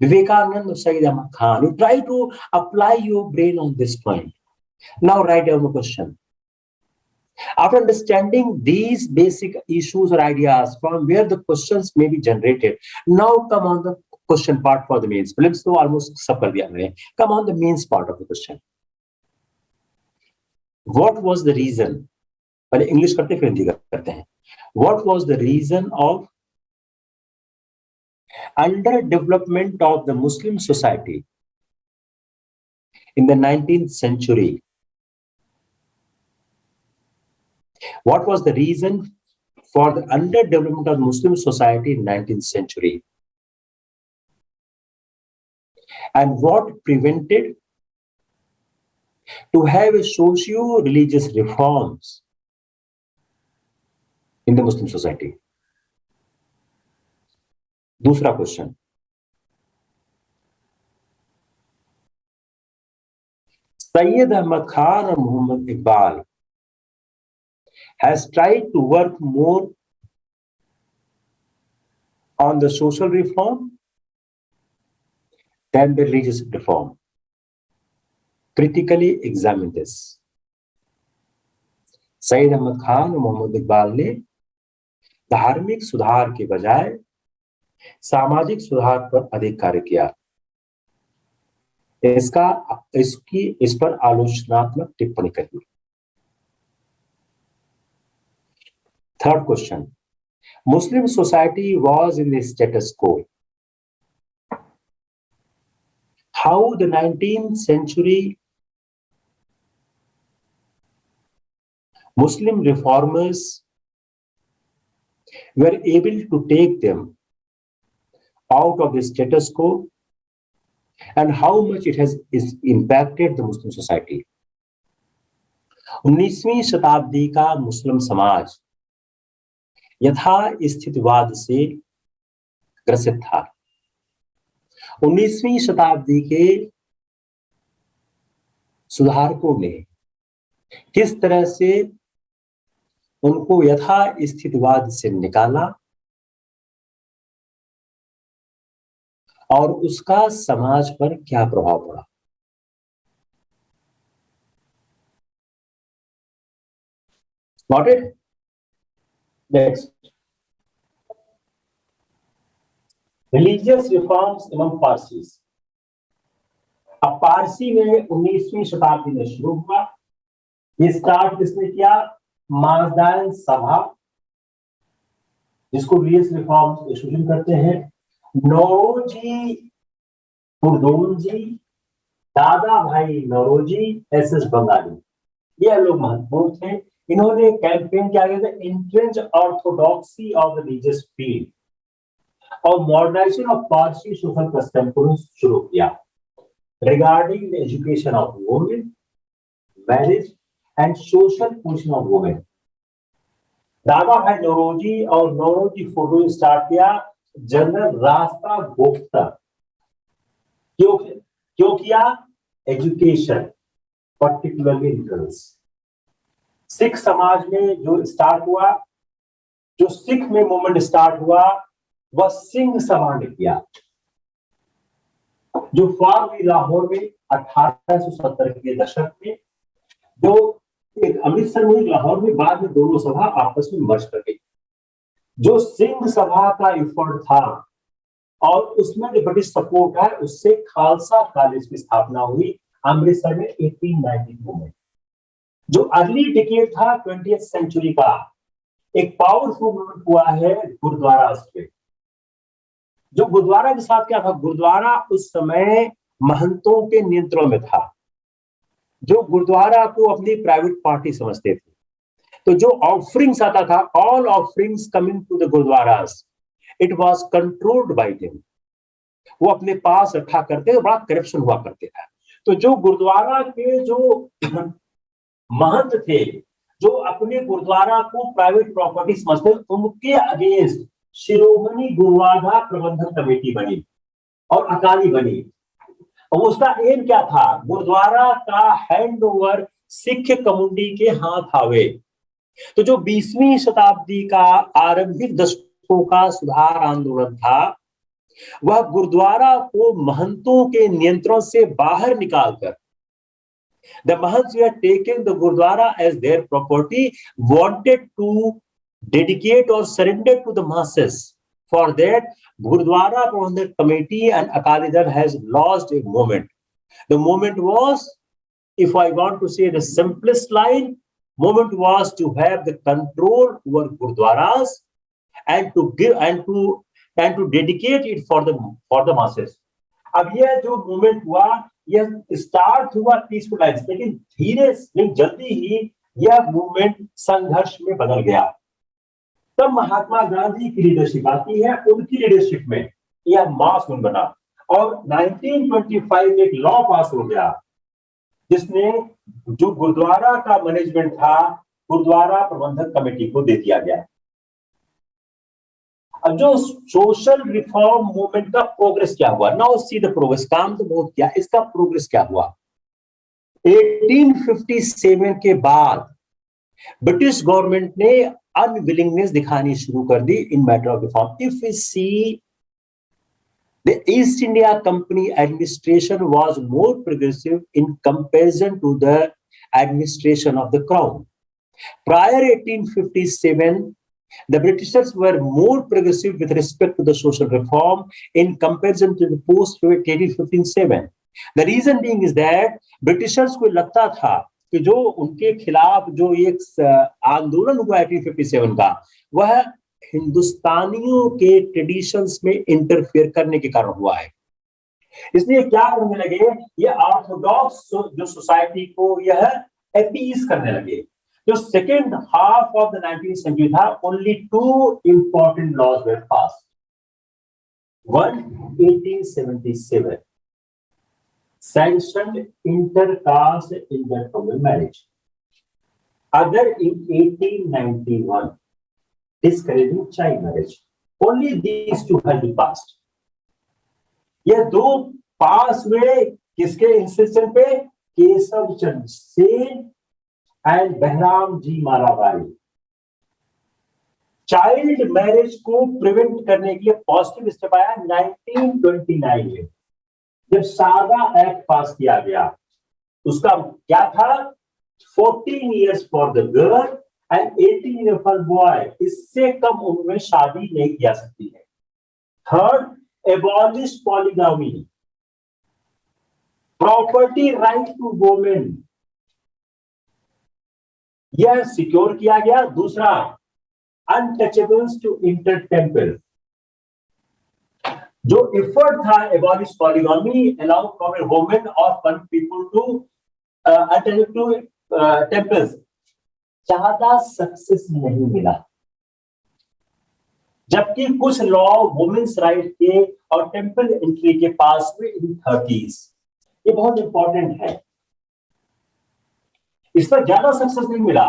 Vivekanand Sayyid Ahmad Khan. You try to apply your brain on this point. Now write down the question. After understanding these basic issues or ideas from where the questions may be generated, now come on the question part for the mains. Prelims तो almost सब कर दिया हमने. Come on the mains part of the question. What was the reason? पहले English करते फिर हिंदी करते हैं. What was the reason of underdevelopment of the Muslim society in the 19th century? What was the reason for the underdevelopment of Muslim society in 19th century? And what prevented to have a socio-religious reforms in the Muslim society? दूसरा question, Sayyid Ahmad Khan और Muhammad Iqbal has tried to work more on the social reform than the religious reform. Critically examine this. Sayyid Ahmad Khan और Muhammad Iqbal ने धार्मिक सुधार के बजाय सामाजिक सुधार पर अधिक कार्य किया. इस पर आलोचनात्मक टिप्पणी करी. Third question, Muslim society was in the status quo. How the 19th century Muslim reformers were able to take them out of the status quo and how much it has impacted the Muslim society. 19वीं शताब्दी का मुस्लिम समाज यथा स्थितिवाद से ग्रसित था. 19वीं शताब्दी के सुधारकों ने किस तरह से उनको यथा स्थितिवाद से निकाला और उसका समाज पर क्या प्रभाव पड़ा. Got it? Next, religious reforms among Parsis. अब पारसी में 19वीं शताब्दी में शुरू हुआ. ये स्टार्ट किसने किया? माजदान सभा, जिसको रिलीजियस रिफॉर्म्स एसोसिएशन करते हैं. नौरोजी खुर्दोंजी, दादा भाई नौरोजी, एस.एस. बंगाली, ये लोग महत्वपूर्ण थे. इन्होंने कैंपेन किया गया था entrench orthodoxy of the religious field और modernisation of Parsi social custom को शुरू किया regarding the education of women, marriage and social position of women. Dadabhai Naoroji और नौरोजी फोटो स्टार्ट किया. जनरल रास्ता गोफ्ता क्यों किया? Education, particularly girls. सिख समाज में जो स्टार्ट हुआ, जो सिख में मूवमेंट स्टार्ट हुआ, वह सिंह सभा ने किया, जो फॉर्म लाहौर में 1870 के दशक में, जो अमृतसर में, लाहौर में, बाद में दोनों सभा आपस में मर्ज कर गई. जो सिंह सभा का एफर्ट था और उसमें जो ब्रिटिश सपोर्ट है उससे खालसा कॉलेज की स्थापना हुई अमृतसर में 1892 में। जो अर्ली डिकेड था 20th सेंचुरी का, एक पावरफुल मूवमेंट हुआ है गुरुद्वारा पे। जो गुरुद्वारा के साथ क्या था, गुरुद्वारा उस समय महंतों के नियंत्रण में था, जो गुरुद्वारा को अपनी प्राइवेट पार्टी समझते थे। तो जो ऑफरिंग्स आता था, all offerings coming to the gurdwaras, it was controlled by them. वो अपने पास रखा करते, बड़ा करप्शन हुआ करते था। तो जो गुरुद्वारा के जो महंत थे, जो अपने गुरुद्वारा को प्राइवेट प्रॉपर्टी समझते, उनके अगेंस्ट शिरोमणि गुरुद्वारा प्रबंधन कमेटी बनी और अकाली बनी। और उसका एम क्या था, गुरुद्वारा का हैंड ओवर सिख कम्युनिटी के हाथ आवे। तो जो 20वीं शताब्दी का आरंभिक दशकों का सुधार आंदोलन था, वह गुरुद्वारा को महंतों के नियंत्रण से बाहर निकालकर, the mahants were taking the gurdwara as their property, wanted to dedicate or surrender to the masses. For that, Gurdwara Prabandhan Committee and Akali Dal has lost a moment. The moment was, if I want to say the simplest line, moment was to have the control over Gurdwaras and to give and to dedicate it for the masses. अब यह जो movement हुआ, यह start हुआ peaceful lines, लेकिन जल्दी ही यह movement संघर्ष में बदल गया। तब महात्मा गांधी की लीडरशिप आती है, उनकी लीडरशिप में यह मास मूवमेंट बना और 1925 में एक लॉ पास हो गया, जिसने जो गुरुद्वारा का मैनेजमेंट था, गुरुद्वारा प्रबंधक कमेटी को दे दिया गया। अब जो सोशल रिफॉर्म मूवमेंट का प्रोग्रेस क्या हुआ, नाउ सी द प्रोग्रेस। काम तो बहुत किया, इसका प्रोग्रेस क्या हुआ। 1857 के बाद ब्रिटिश गवर्नमेंट ने अनविलिंगनेस दिखानी शुरू कर दी in matter of reform. If we see the East India company administration was more progressive in comparison to the administration of the crown. Prior 1857, the Britishers were more progressive with respect to the social reform in comparison to the post-1857. The reason being is that Britishers को लगता था कि जो उनके खिलाफ जो एक आंदोलन हुआ 1857 का, वह हिंदुस्तानियों के ट्रेडिशंस में इंटरफेयर करने के कारण हुआ है। इसलिए क्या करने लगे, ये ऑर्थोडॉक्स जो सोसाइटी को यह अपीज करने लगे। जो second half of the 19th century था, only two important laws were passed. One 1877 sanctioned intercaste intertribal marriage. Other in 1891 discouraging child marriage. Only these two have been passed. यह दो पास हुए किसके इंस्ट्रक्शन पे, Keshav Chandra Sen and Behramji Malabari. Child marriage को prevent करने के लिए पॉजिटिव स्टेप आया 1929 में, जब सादा एक्ट पास किया गया। उसका क्या था, 14 years for the girl and 18 years for boy. इससे कम उम्र में शादी नहीं की जा सकती है। Third, abolish polygamy, property right to women, यह सिक्योर किया गया। दूसरा, अनटचेबल्स टू इंटर टेम्पल। जो एफर्ट था abolish polygamy, allow for women और फन people to attend to temples, ज्यादा सक्सेस नहीं मिला। जबकि कुछ लॉ वुमेन्स राइट के और टेम्पल एंट्री के पास में इन 30s, ये बहुत इंपॉर्टेंट है, इस पर ज्यादा सक्सेस नहीं मिला।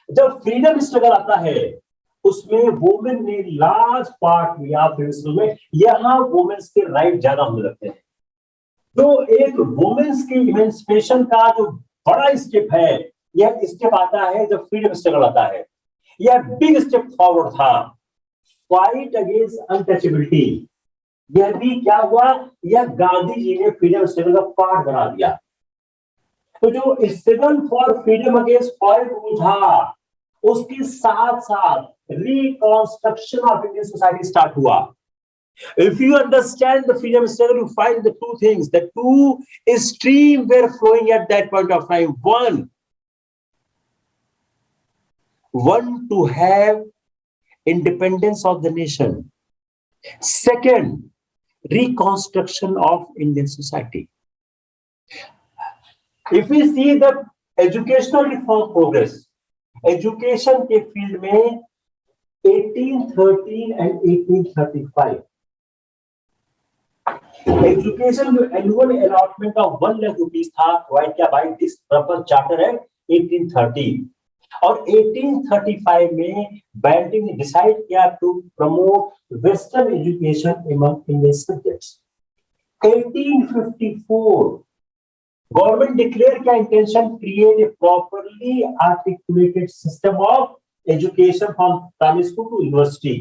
जब फ्रीडम स्ट्रगल आता है, उसमें वुमेन ने लार्ज पार्ट लिया में, यहां वुमेन्स के राइट ज्यादा होने लगते हैं। जो एक वुमेन्स की इमेंसिपेशन का जो बड़ा स्टेप है, यह स्टेप आता है जब फ्रीडम स्ट्रगल आता है। यह बिग स्टेप फॉरवर्ड था, फाइट अगेंस्ट अनटचेबिलिटी। यह भी क्या हुआ, यह गांधी जी ने फ्रीडम स्ट्रगल का पार्ट बना दिया। तो जो struggle for freedom against foreign rule था, उसके साथ साथ reconstruction of Indian society start हुआ। If you understand the freedom struggle, you find the two things. The two streams were flowing at that point of time. One to have independence of the nation. Second, reconstruction of Indian society. If we see the educational reform progress, education के field में 1813 and 1835 education जो annual allotment of 1 lakh rupees था provide किया by this purpose charter act 1830 और 1835 में Bentinck ने decide किया to promote western education among Indian subjects. 1854 government declare किया intention create a properly articulated system of education from primary school to university.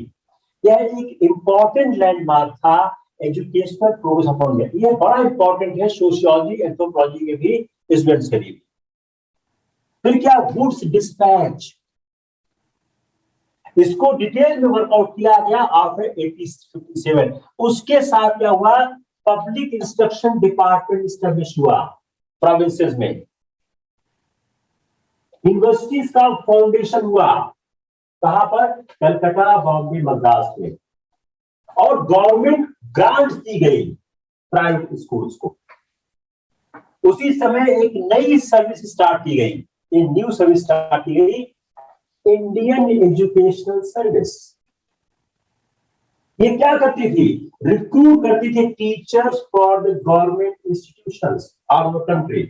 यह एक important landmark था educational progress of India. यह बड़ा इंपॉर्टेंट है sociology anthropology के भी students के लिए। फिर क्या गुड्स डिस्पैच, इसको डिटेल में वर्कआउट किया गया आफ्टर 1857। उसके साथ क्या हुआ, पब्लिक इंस्ट्रक्शन डिपार्टमेंट एस्टेब्लिश हुआ प्रोविंसेस में। यूनिवर्सिटीज का फाउंडेशन हुआ कहां पर, कलकत्ता, बॉम्बे, मद्रास में। और गवर्नमेंट ग्रांट्स दी गई प्राइवेट स्कूल्स को। उसी समय एक नई सर्विस स्टार्ट की गई, एक न्यू सर्विस स्टार्ट की गई, इंडियन एजुकेशनल सर्विस। ये क्या करती थी, रिक्रूट करती थी teachers for the government institutions of the country.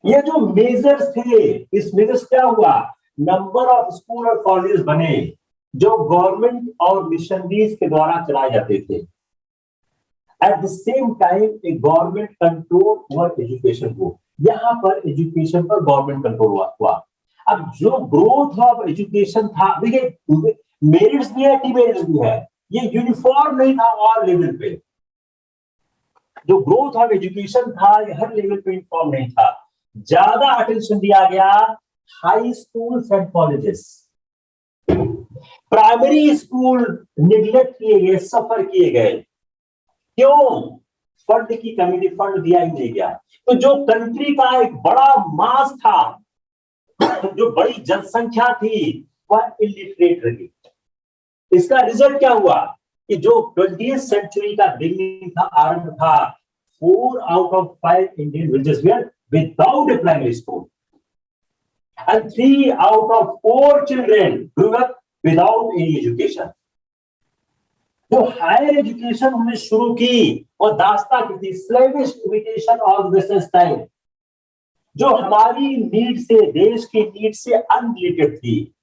ये जो मेजर्स थे, इस मेजर्स क्या हुआ, नंबर ऑफ स्कूल और कॉलेज बने जो गवर्नमेंट और मिशनरीज के द्वारा चलाए जाते थे। At the same time A government control over education को, यहां पर एजुकेशन पर गवर्नमेंट कंट्रोल हुआ। अब जो ग्रोथ ऑफ एजुकेशन था, देखिए मेरिट्स भी है, डिमेरिट्स भी है, ये यूनिफॉर्म नहीं था और लेवल पे। जो ग्रोथ ऑफ एजुकेशन था ये हर लेवल पे यूनिफॉर्म नहीं था। ज्यादा अटेंशन दिया गया high schools and colleges. Primary school neglect किए गए, सफर किए गए। क्यों, फंड की कमी थी, फंड दिया ही नहीं गया। तो जो कंट्री का एक बड़ा मास था, जो बड़ी जनसंख्या थी, वह इलिटरेट रही। इसका रिजल्ट क्या हुआ कि जो 20th सेंचुरी का बिगिनिंग था, आरंभ था, 4 out of 5 Indian villages were without a primary school and 3 out of 4 children grew up without any education। जो हायर एजुकेशन हमने शुरू की और दास्ता की थी, स्लेविश इमिटेशन ऑफ वेस्टर्न स्टाइल, जो हमारी नीड से, देश की नीड से अनरिलेटेड थी।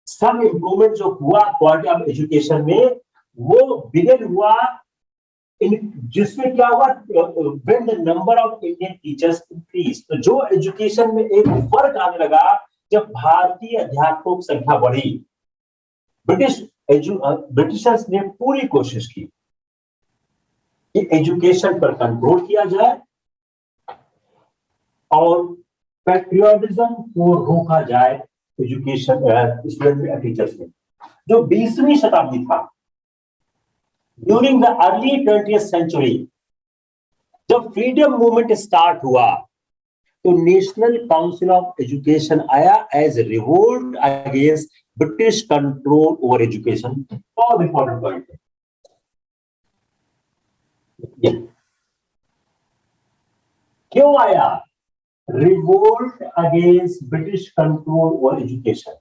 सब इंप्रूवमेंट जो हुआ क्वालिटी ऑफ एजुकेशन में, वो बिगिन हुआ जिसमें क्या हुआ, when the number of Indian teachers increase. तो जो एजुकेशन में एक फर्क आने लगा जब भारतीय अध्यापकों की संख्या बढ़ी। ब्रिटिशर्स ने पूरी कोशिश की कि एजुकेशन पर कंट्रोल किया जाए और पैट्रियटिज्म को रोका जाए एजुकेशन स्टूडेंट में, टीचर्स में। जो 20वीं शताब्दी था, during the early 20th century, जब फ्रीडम मूवमेंट स्टार्ट हुआ तो नेशनल काउंसिल ऑफ एजुकेशन आया as revolt against British control over education. बहुत इंपॉर्टेंट पॉइंट है। क्यों आया revolt against British control over education?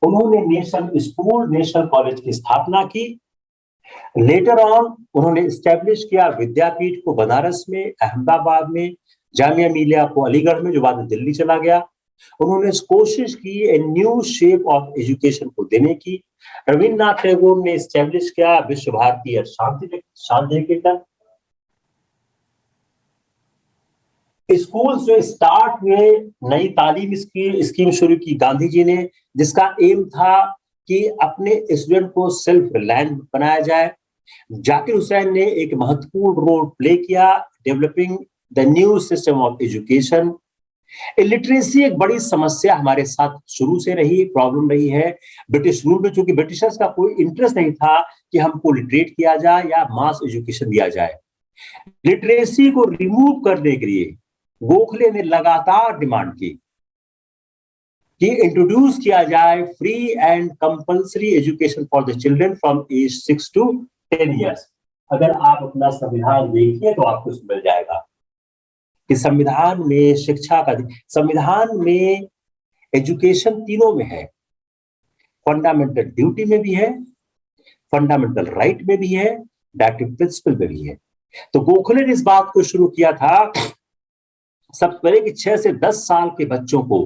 उन्होंने नेशनल स्कूल, नेशनल कॉलेज की स्थापना की। लेटर ऑन उन्होंने स्टैब्लिश किया विद्यापीठ को बनारस में, अहमदाबाद में, जामिया मिलिया को अलीगढ़ में, जो बाद में दिल्ली चला गया। उन्होंने कोशिश की a new shape of education को देने की। रविन्द्रनाथ टैगोर ने स्टैब्लिश किया विश्व भारती शांति निकेतन। स्कूल जो स्टार्ट हुए, नई तालीम स्कीम शुरू की गांधी जी ने, जिसका एम था कि अपने स्टूडेंट को सेल्फ रिलायंट बनाया जाए। जाकिर हुसैन ने एक महत्वपूर्ण रोल प्ले किया developing the new system of education. Illiteracy एक बड़ी समस्या हमारे साथ शुरू से रही, प्रॉब्लम रही है। ब्रिटिश रूल में चूंकि ब्रिटिशर्स का कोई इंटरेस्ट नहीं था कि हमको लिटरेट किया जाए या मास एजुकेशन दिया जाए, लिटरेसी को रिमूव करने के लिए गोखले ने लगातार डिमांड की कि इंट्रोड्यूस किया जाए free and compulsory education for the children from age 6 to 10 years. अगर आप अपना संविधान देखिए तो आपको मिल जाएगा कि संविधान में शिक्षा का, संविधान में एजुकेशन तीनों में है, फंडामेंटल ड्यूटी में भी है, फंडामेंटल राइट में भी है, डायरेक्टिव प्रिंसिपल में भी है। तो गोखले ने इस बात को शुरू किया था सबसे पहले कि 6 से 10 साल के बच्चों को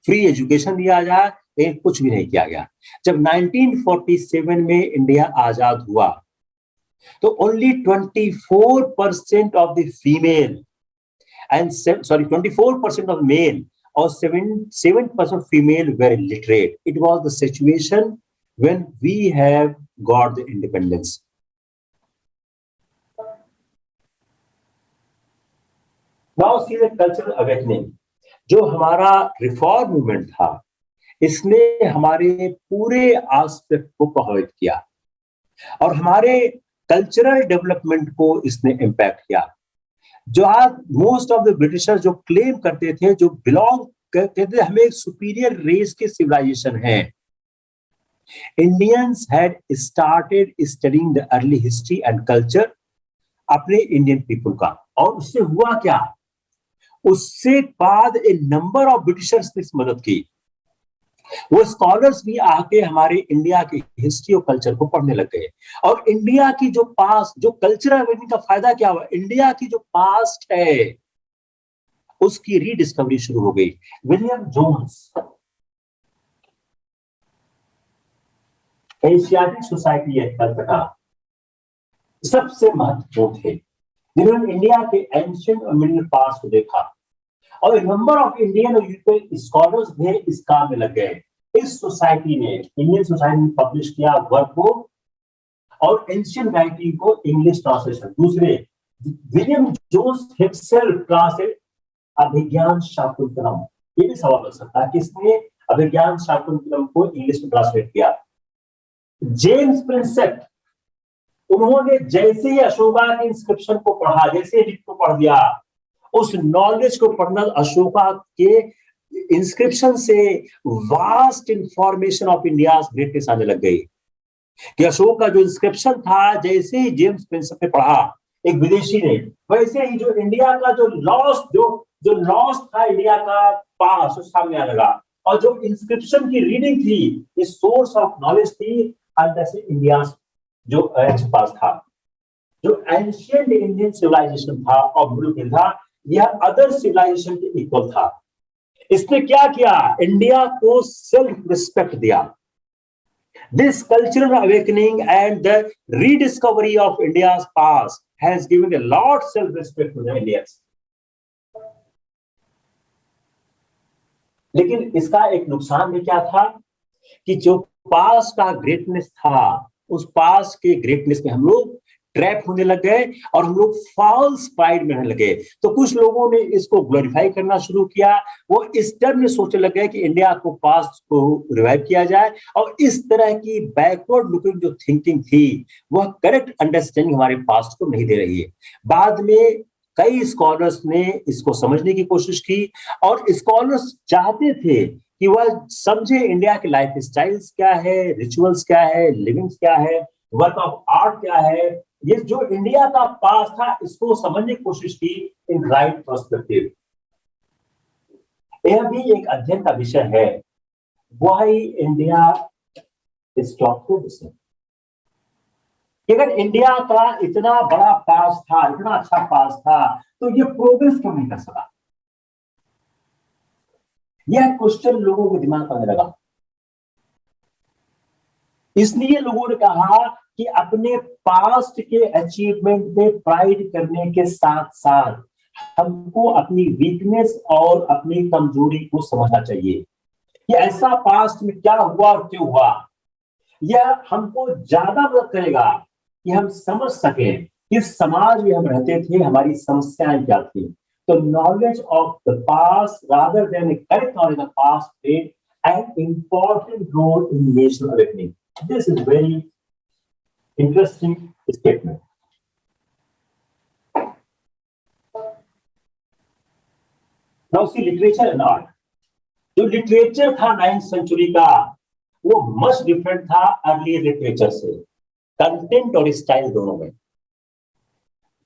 फ्री एजुकेशन दिया जाए, लेकिन कुछ भी नहीं किया गया। जब 1947 में इंडिया आजाद हुआ तो only 24% of the female and 24% of male or 7% female were illiterate. It was the situation when we have got the independence. Now see the cultural awakening. जो हमारा रिफॉर्म मूवमेंट था, इसने हमारे पूरे एस्पेक्ट को प्रभावित किया और हमारे कल्चरल डेवलपमेंट को इसने इम्पैक्ट किया। जो आज मोस्ट ऑफ द ब्रिटिशर्स जो क्लेम करते थे, जो बिलोंग करते थे, हमें एक सुपीरियर रेस के सिविलाइजेशन है, Indians had started studying the early history and culture अपने इंडियन पीपल का। और उससे हुआ क्या, उससे बाद ए नंबर ऑफ ब्रिटिशर्स ने मदद की। वो स्कॉलर्स भी आके हमारे इंडिया की हिस्ट्री और कल्चर को पढ़ने लग गए और इंडिया की जो पास्ट, जो कल्चरल अवेयरनेस का फायदा क्या हुआ, इंडिया की जो पास्ट है उसकी रीडिस्कवरी शुरू हो गई। विलियम जोन्स एशियाटिक सोसाइटी है कलकत्ता सबसे महत्वपूर्ण थे, जिन्होंने इंडिया के एंशिएंट और मिडिल पास्ट को देखा और नंबर ऑफ इंडियन और यूरोपियन स्कॉलर्स भी इस काम में लग गए। इस सोसाइटी ने, इंडियन सोसाइटी ने पब्लिश किया वर्क को और एंशिएंट राइटिंग को इंग्लिश ट्रांसलेशन। दूसरे, विलियम जोन्स हिमसेल्फ ट्रांसलेटेड अभिज्ञान शाकुंतलम। ये भी सवाल हो सकता है किसने अभिज्ञान शाकुंतलम को इंग्लिश में ट्रांसलेट किया। जेम्स प्रिंसेप, उन्होंने जैसे ही अशोका के इंस्क्रिप्शन को पढ़ा, जैसे ही को पढ़ दिया, उस नॉलेज को पढ़ना, अशोका के इंस्क्रिप्शन से vast information of India greatness आने लग गई कि अशोक का जो इंस्क्रिप्शन था, जैसे ही जेम्स प्रिंसेप ने पढ़ा, एक विदेशी ने, वैसे ही जो इंडिया का जो लॉस्ट था इंडिया का पास सामने आने लगा और जो इंस्क्रिप्शन की रीडिंग थी, इस सोर्स ऑफ नॉलेज थी अंदर से इंडिया जो पास था, जो एंशिएंट इंडियन सिविलाइजेशन था और ब्लूप्रिंट था, यह अदर सिविलाइजेशन के इक्वल था। इसने क्या किया, इंडिया को सेल्फ रिस्पेक्ट दिया। This cultural awakening and the rediscovery of India's past has given a lot self respect to the Indians. लेकिन इसका एक नुकसान भी क्या था कि जो पास का ग्रेटनेस था, उस पास के ग्रेटनेस में हम लोग ट्रैप होने लग गए और हम लोग फॉल्स प्राइड में रहने लगे। तो कुछ लोगों ने इसको ग्लोरीफाई करना शुरू किया, वो इस टर्म में सोचने लग गए कि इंडिया को पास्ट को रिवाइव किया जाए और इस तरह की बैकवर्ड लुकिंग जो थिंकिंग थी वह करेक्ट अंडरस्टैंडिंग हमारे पास्ट को नहीं दे रही है। बाद में कई स्कॉलर्स ने इसको समझने की कोशिश की और स्कॉलर्स चाहते थे कि वह समझे इंडिया के लाइफ स्टाइल्स क्या है, रिचुअल्स क्या है, लिविंग क्या है, वर्क ऑफ आर्ट क्या है। ये जो इंडिया का पास था इसको समझने की कोशिश की इन राइट पर्सपेक्टिव। यह भी एक अध्ययन का विषय है, व्हाई इंडिया इज टॉप। अगर इंडिया का इतना बड़ा पास था, इतना अच्छा पास था, तो ये प्रोग्रेस क्यों नहीं कर सका? यह क्वेश्चन लोगों के दिमाग में आने लगा। इसलिए लोगों ने कहा कि अपने पास्ट के अचीवमेंट में प्राइड करने के साथ साथ हमको अपनी वीकनेस और अपनी कमजोरी को समझना चाहिए कि ऐसा पास्ट में क्या हुआ और क्यों हुआ। यह हमको ज्यादा मदद करेगा कि हम समझ सकें कि समाज में हम रहते थे, हमारी समस्याएं क्या थी, तो knowledge of the past rather than a correct knowledge of past played an important role in national awakening. This is very interesting statement. Now see literature and art. जो लिटरेचर था 9th सेंचुरी का वो much different था early literature से, content और style दोनों में।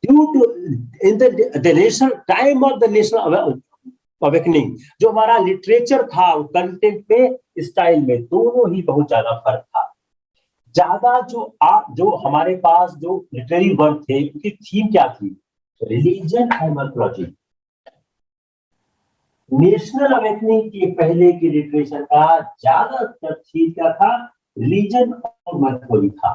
Due to in the national time of the national awakening, जो हमारा लिटरेचर था वो कंटेंट में, स्टाइल में, दोनों ही बहुत ज्यादा फर्क था। ज्यादा जो हमारे पास जो लिटरेरी वर्क थे उनकी थीम क्या थी? Religion and mythology. National awakening के पहले की लिटरेचर का ज्यादातर चीज क्या था? रिलीजन और माइथोलॉजी था।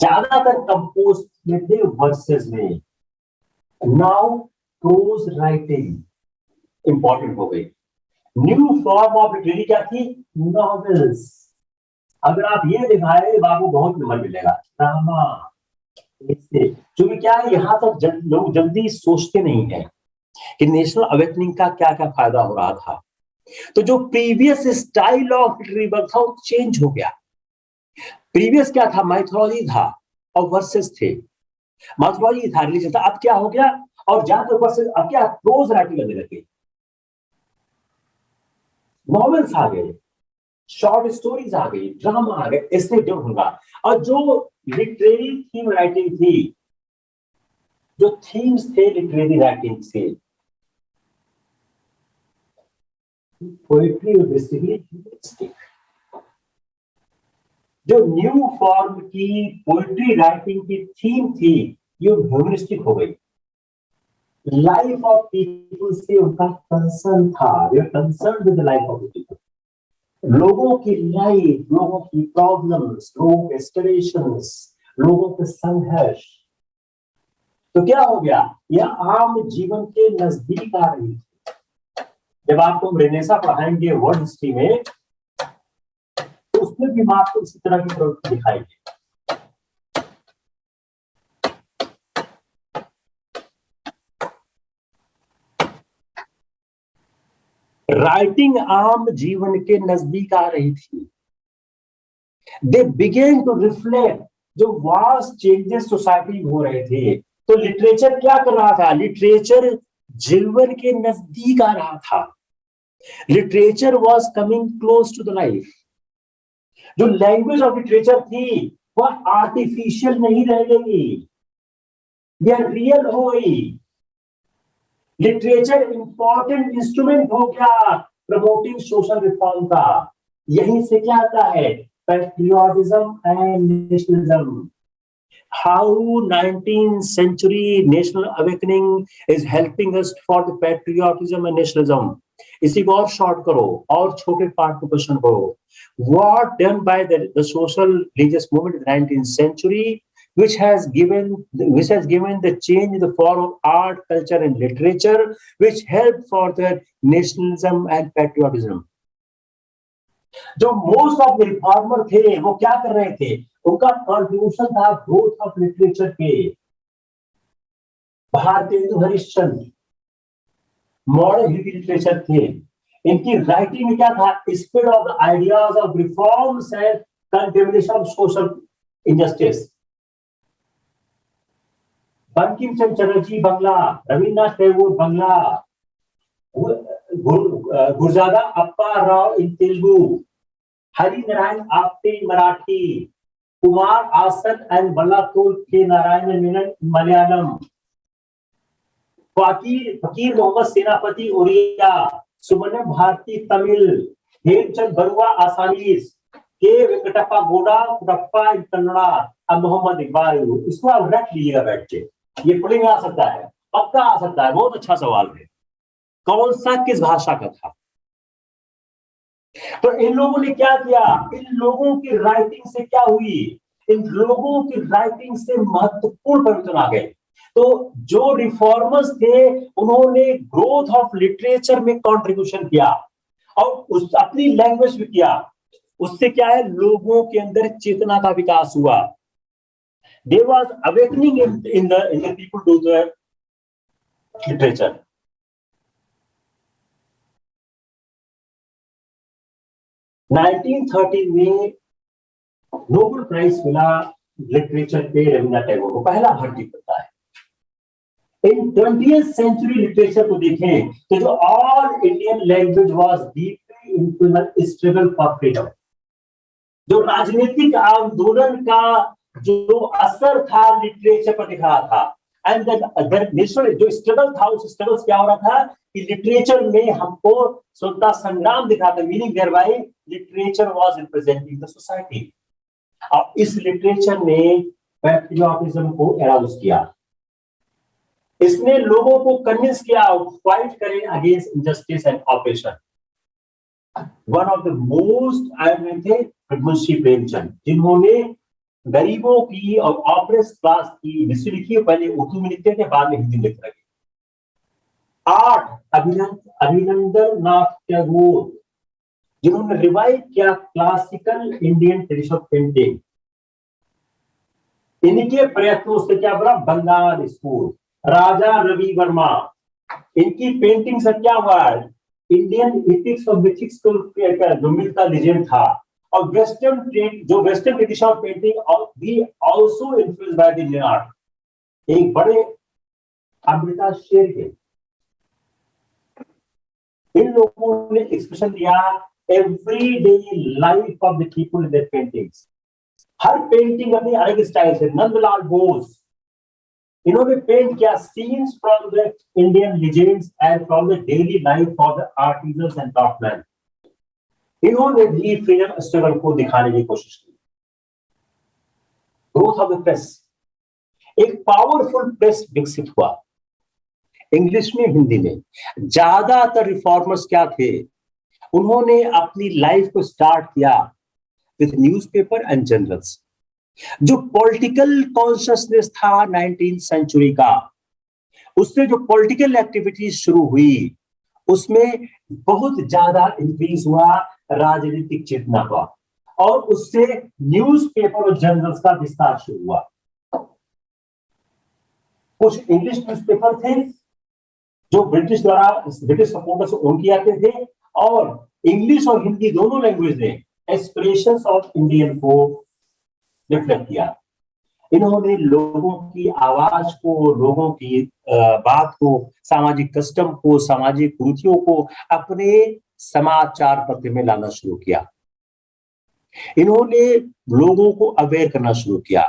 ज्यादातर कंपोज में थे वर्सेस में। नाउ प्रोज राइटिंग इंपॉर्टेंट हो गई। न्यू फॉर्म ऑफ लिटरेरी क्या थी? नॉवेल्स। अगर आप ये दिखाए बाबू बहुत नंबर मिलेगा। ड्रामा, इससे क्योंकि क्या है यहाँ तक लोग जल्दी सोचते नहीं है कि नेशनल अवेकनिंग का क्या क्या फायदा हो रहा था। तो जो previous style of literary work था वो चेंज हो गया। प्रीवियस क्या था? माइथोलॉजी था और वर्सेस थे। माइथोलॉजी था, रिलीजन था। अब क्या हो गया? और ज्यादा वर्सेस, अब क्या? प्रोज राइटिंग करने लगे, नॉवेल्स आ गए, शॉर्ट स्टोरीज आ गई, ड्रामा आ गए, इससे जो होगा। और जो लिटरेरी थीम राइटिंग थी, जो थीम्स थे लिटरेरी राइटिंग से, पोएट्री बेसिकली ह्यूमरिस्टिक। जो न्यू फॉर्म की पोएट्री राइटिंग की थीम थी ये ह्यूमरिस्टिक हो गई। लाइफ ऑफ पीपल से उनका कंसर्न था, वे concern with the life of people. लोगों की लाइफ, लोगों की प्रॉब्लम्स, लोगों के एस्पिरेशंस, लोगों के संघर्ष। तो क्या हो गया? यह आम जीवन के नजदीक आ रही थी। जब आपको रेनेसा पढ़ाएंगे वर्ल्ड हिस्ट्री में, तो उसमें भी आपको इसी तरह की प्रवृत्ति दिखाएंगे। राइटिंग आम जीवन के नजदीक आ रही थी। दे बिगेन टू रिफ्लेक्ट जो वास्ट चेंजेस सोसाइटी में हो रहे थे। तो लिटरेचर क्या कर रहा था? लिटरेचर जीवन के नजदीक आ रहा था। Literature was coming close to the life. जो लैंग्वेज ऑफ लिटरेचर थी वह आर्टिफिशियल नहीं रह गई, यह रियल हो गई। लिटरेचर इंपॉर्टेंट इंस्ट्रूमेंट हो गया प्रमोटिंग सोशल रिफॉर्म का। यहीं से क्या आता है? Patriotism and nationalism. How 19th century national awakening is helping us for the patriotism and nationalism. इसी को और शॉर्ट करो और छोटे पार्ट को क्वेश्चन करो। What done by the social religious movement in the 19th century, which has given the change in the form of art, culture, and literature, which helped for the nationalism and patriotism. जो most of reformer थे वो क्या कर रहे थे? उनका contribution था growth of literature पे। भारतेंदु हरिश्चंद्र मॉडर्न हिंदी लिटरेचर थे। इनकी राइटिंग में क्या था? Spread of the ideas of reforms and condemnation of social injustice. Bankim Chandra Chatterjee Bangla, Rabindranath Tagore Bangla, Gurajada Appa Rao in Telugu, Hari Narayan Apte Marathi, Kumaran Asan and बल्लातोल के नारायण मेनन मलयालम, फकीर मोहम्मद सेनापति ओडिया, सुमन भारती तमिल, हेमचंद बरुआ आसामीज, के वेंकटप्पा गोडा कुडप्पा इन कन्नड़ा और मोहम्मद इकबाल। इसको आप रख लीजिएगा बैठ के, ये पढ़ने आ सकता है, पक्का आ सकता है। बहुत अच्छा सवाल है, कौन सा किस भाषा का था? तो इन लोगों ने क्या किया? इन लोगों की राइटिंग से क्या हुई? इन लोगों की राइटिंग से महत्वपूर्ण परिवर्तन आ गए। तो जो रिफॉर्मर्स थे उन्होंने ग्रोथ ऑफ लिटरेचर में कंट्रीब्यूशन किया और उस अपनी लैंग्वेज में किया। उससे क्या है? लोगों के अंदर चेतना का विकास हुआ। There was awakening in the people to the literature. Nineteen 13 में नोबेल प्राइज मिला लिटरेचर पे रविन्द्रनाथ टैगोर को, पहला भारतीय होता है। इन 20th सेंचुरी लिटरेचर को देखें तो जो all Indian language was deeply into the struggle for freedom, जो राजनीतिक आंदोलन का जो असर था लिटरेचर पर दिख रहा था। एंड देन नेशनल जो स्ट्रगल था, उस स्ट्रगल से क्या हो रहा था कि लिटरेचर में हमको स्वतंत्रता संग्राम दिखा था, meaning thereby literature was representing the society. अब इस लिटरेचर ने पैट्रियोटिज्म को अराउज किया, इसने लोगों को कन्विंस किया फाइट करें against injustice and operation. One of the most आए थे मुंशी प्रेमचंद, जिन्होंने गरीबों की और ऑपरेस क्लास की हिस्ट्री लिखी, पहले उर्दू में लिखते थे, बाद में हिंदी में लिखते लगे। 8 अभिनंदन टैगोर, जिन्होंने रिवाइव किया classical Indian tradition of painting. इनके प्रयत्नों से क्या बना बंगाल स्कूल। राजा रवि वर्मा, इनकी पेंटिंग से क्या हुआ इंडियन एथिक्स और मिथिक्स को जो मिलता लीजेंड था। और वेस्टर्न ट्रेडिशन ऑफ पेंटिंग भी also influenced by the Indian art. एक बड़े अमृता शेर के इन लोगों ने एक्सप्रेशन दिया everyday life of the people in their paintings. हर पेंटिंग अपनी अलग स्टाइल से। नंदलाल बोस, इन्होंने पेंट किया scenes from the Indian legends and from the daily life of the artisans and craftsman. इन्होंने भी फ्रीडम स्ट्रगल को दिखाने की कोशिश की। ग्रोथ ऑफ द प्रेस, एक पावरफुल प्रेस विकसित हुआ, इंग्लिश में हिंदी में। ज्यादातर रिफॉर्मर्स क्या थे, उन्होंने अपनी लाइफ को स्टार्ट किया विद न्यूज़पेपर एंड जर्नल्स। जो पॉलिटिकल कॉन्शियसनेस था 19th सेंचुरी का, उससे जो पॉलिटिकल एक्टिविटीज शुरू हुई, उसमें बहुत ज्यादा इंक्रीज हुआ राजनीतिक चेतना का, और उससे न्यूज़पेपर और जर्नल्स का विस्तार शुरू हुआ। कुछ इंग्लिश न्यूज़पेपर थे जो ब्रिटिश सपोर्टर्स ओन किए जाते थे, और इंग्लिश और हिंदी दोनों लैंग्वेज ने एस्पिरेशंस ऑफ इंडियन को रिफ्लेक्ट किया। इन्होंने लोगों की आवाज को, लोगों की बात को, सामाजिक कस्टम को, सामाजिक कुरीतियों को अपने समाचार पत्र में लाना शुरू किया। इन्होंने लोगों को अवेयर करना शुरू किया।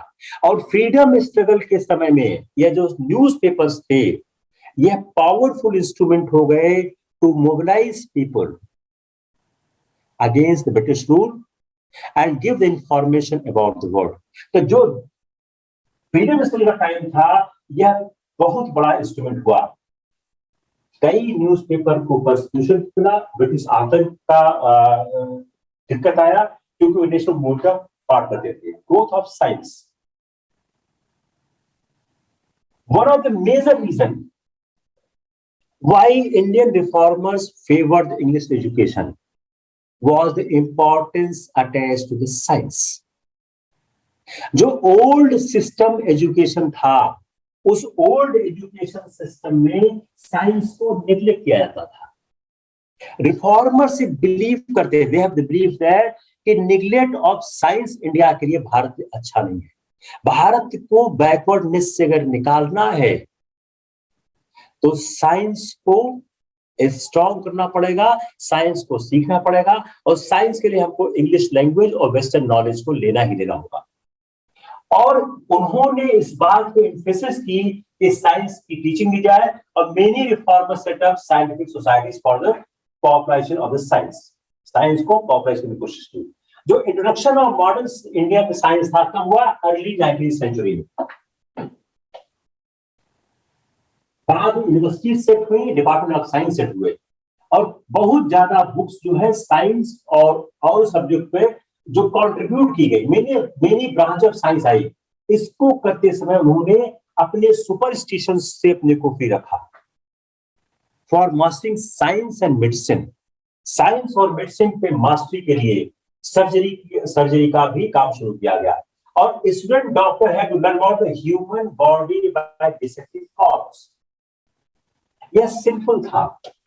और फ्रीडम स्ट्रगल के समय में यह जो न्यूज़पेपर्स थे, यह पावरफुल इंस्ट्रूमेंट हो गए to mobilise people against the British rule and give the information about the world. तो जो फ्रीडम स्ट्रगल का टाइम था, यह बहुत बड़ा इंस्ट्रूमेंट हुआ। कई न्यूज़पेपर को परसिक्यूशन मिला, ब्रिटिश आतंक का दिक्कत आया, क्योंकि वो नेशनल मूवमेंट का पार्ट करते थे। Growth of science, one of the major reason why Indian reformers favored English education was the importance attached to the science. जो ओल्ड सिस्टम एजुकेशन था, उस ओल्ड एजुकेशन सिस्टम में साइंस को neglect किया जाता था। रिफॉर्मर्स बिलीव करते, they have the belief that कि निग्लेक्ट ऑफ साइंस इंडिया के लिए भारत में अच्छा नहीं है। भारत को बैकवर्डनेस से अगर निकालना है तो साइंस को स्ट्रॉन्ग करना पड़ेगा, साइंस को सीखना पड़ेगा, और साइंस के लिए हमको इंग्लिश लैंग्वेज और वेस्टर्न नॉलेज को लेना ही लेना होगा। और उन्होंने इस बात को एम्फेसिस की कि साइंस की टीचिंग दी जाए, और many reformers set up scientific societies for the population of the science. Science को पॉपुलराइज करने की कोशिश की। जो इंट्रोडक्शन ऑफ मॉडर्न इंडिया में साइंस था, कब हुआ? अर्ली 19th सेंचुरी में। बाद में यूनिवर्सिटी सेट हुई, डिपार्टमेंट ऑफ साइंस सेट हुए, और बहुत ज्यादा बुक्स जो है साइंस और सब्जेक्ट पे जो कंट्रीब्यूट की गई, मेनी ब्रांच ऑफ साइंस आई। इसको करते समय उन्होंने अपने सुपरस्टिशन से अपने को फ्री रखा for mastering science and medicine. Science और मेडिसिन पे मास्टरी के लिए सर्जरी का भी काम शुरू किया गया। और स्टूडेंट डॉक्टर है to learn about the human body by dissecting corpse. यह सिंपल था।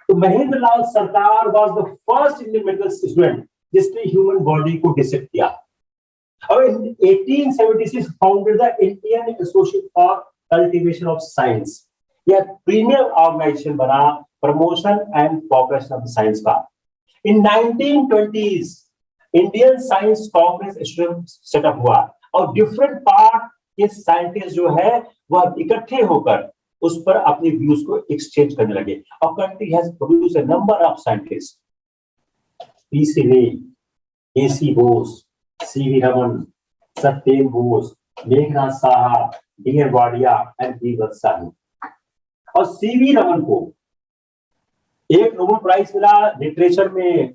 तो Mahendra Lal Sarkar was the first Indian medical student जिसने ह्यूमन बॉडी को डिसेक्ट किया। और in 1876 founded the Indian association for cultivation of science. यह प्रीमियर ऑर्गेनाइजेशन बना promotion and progress of science का। In 1920s Indian science congress set up हुआ और different part के साइंटिस्ट जो है वह इकट्ठे होकर उस पर अपने व्यूज को एक्सचेंज करने लगे। और country has produced a number of scientist, PC Ray, AC Bose, CV Raman, Satyendra Bose, Meghnad Saha, DR. Wadia and D. वत्साही। और सीवी रमन को एक नोबेल प्राइज मिला लिटरेचर में,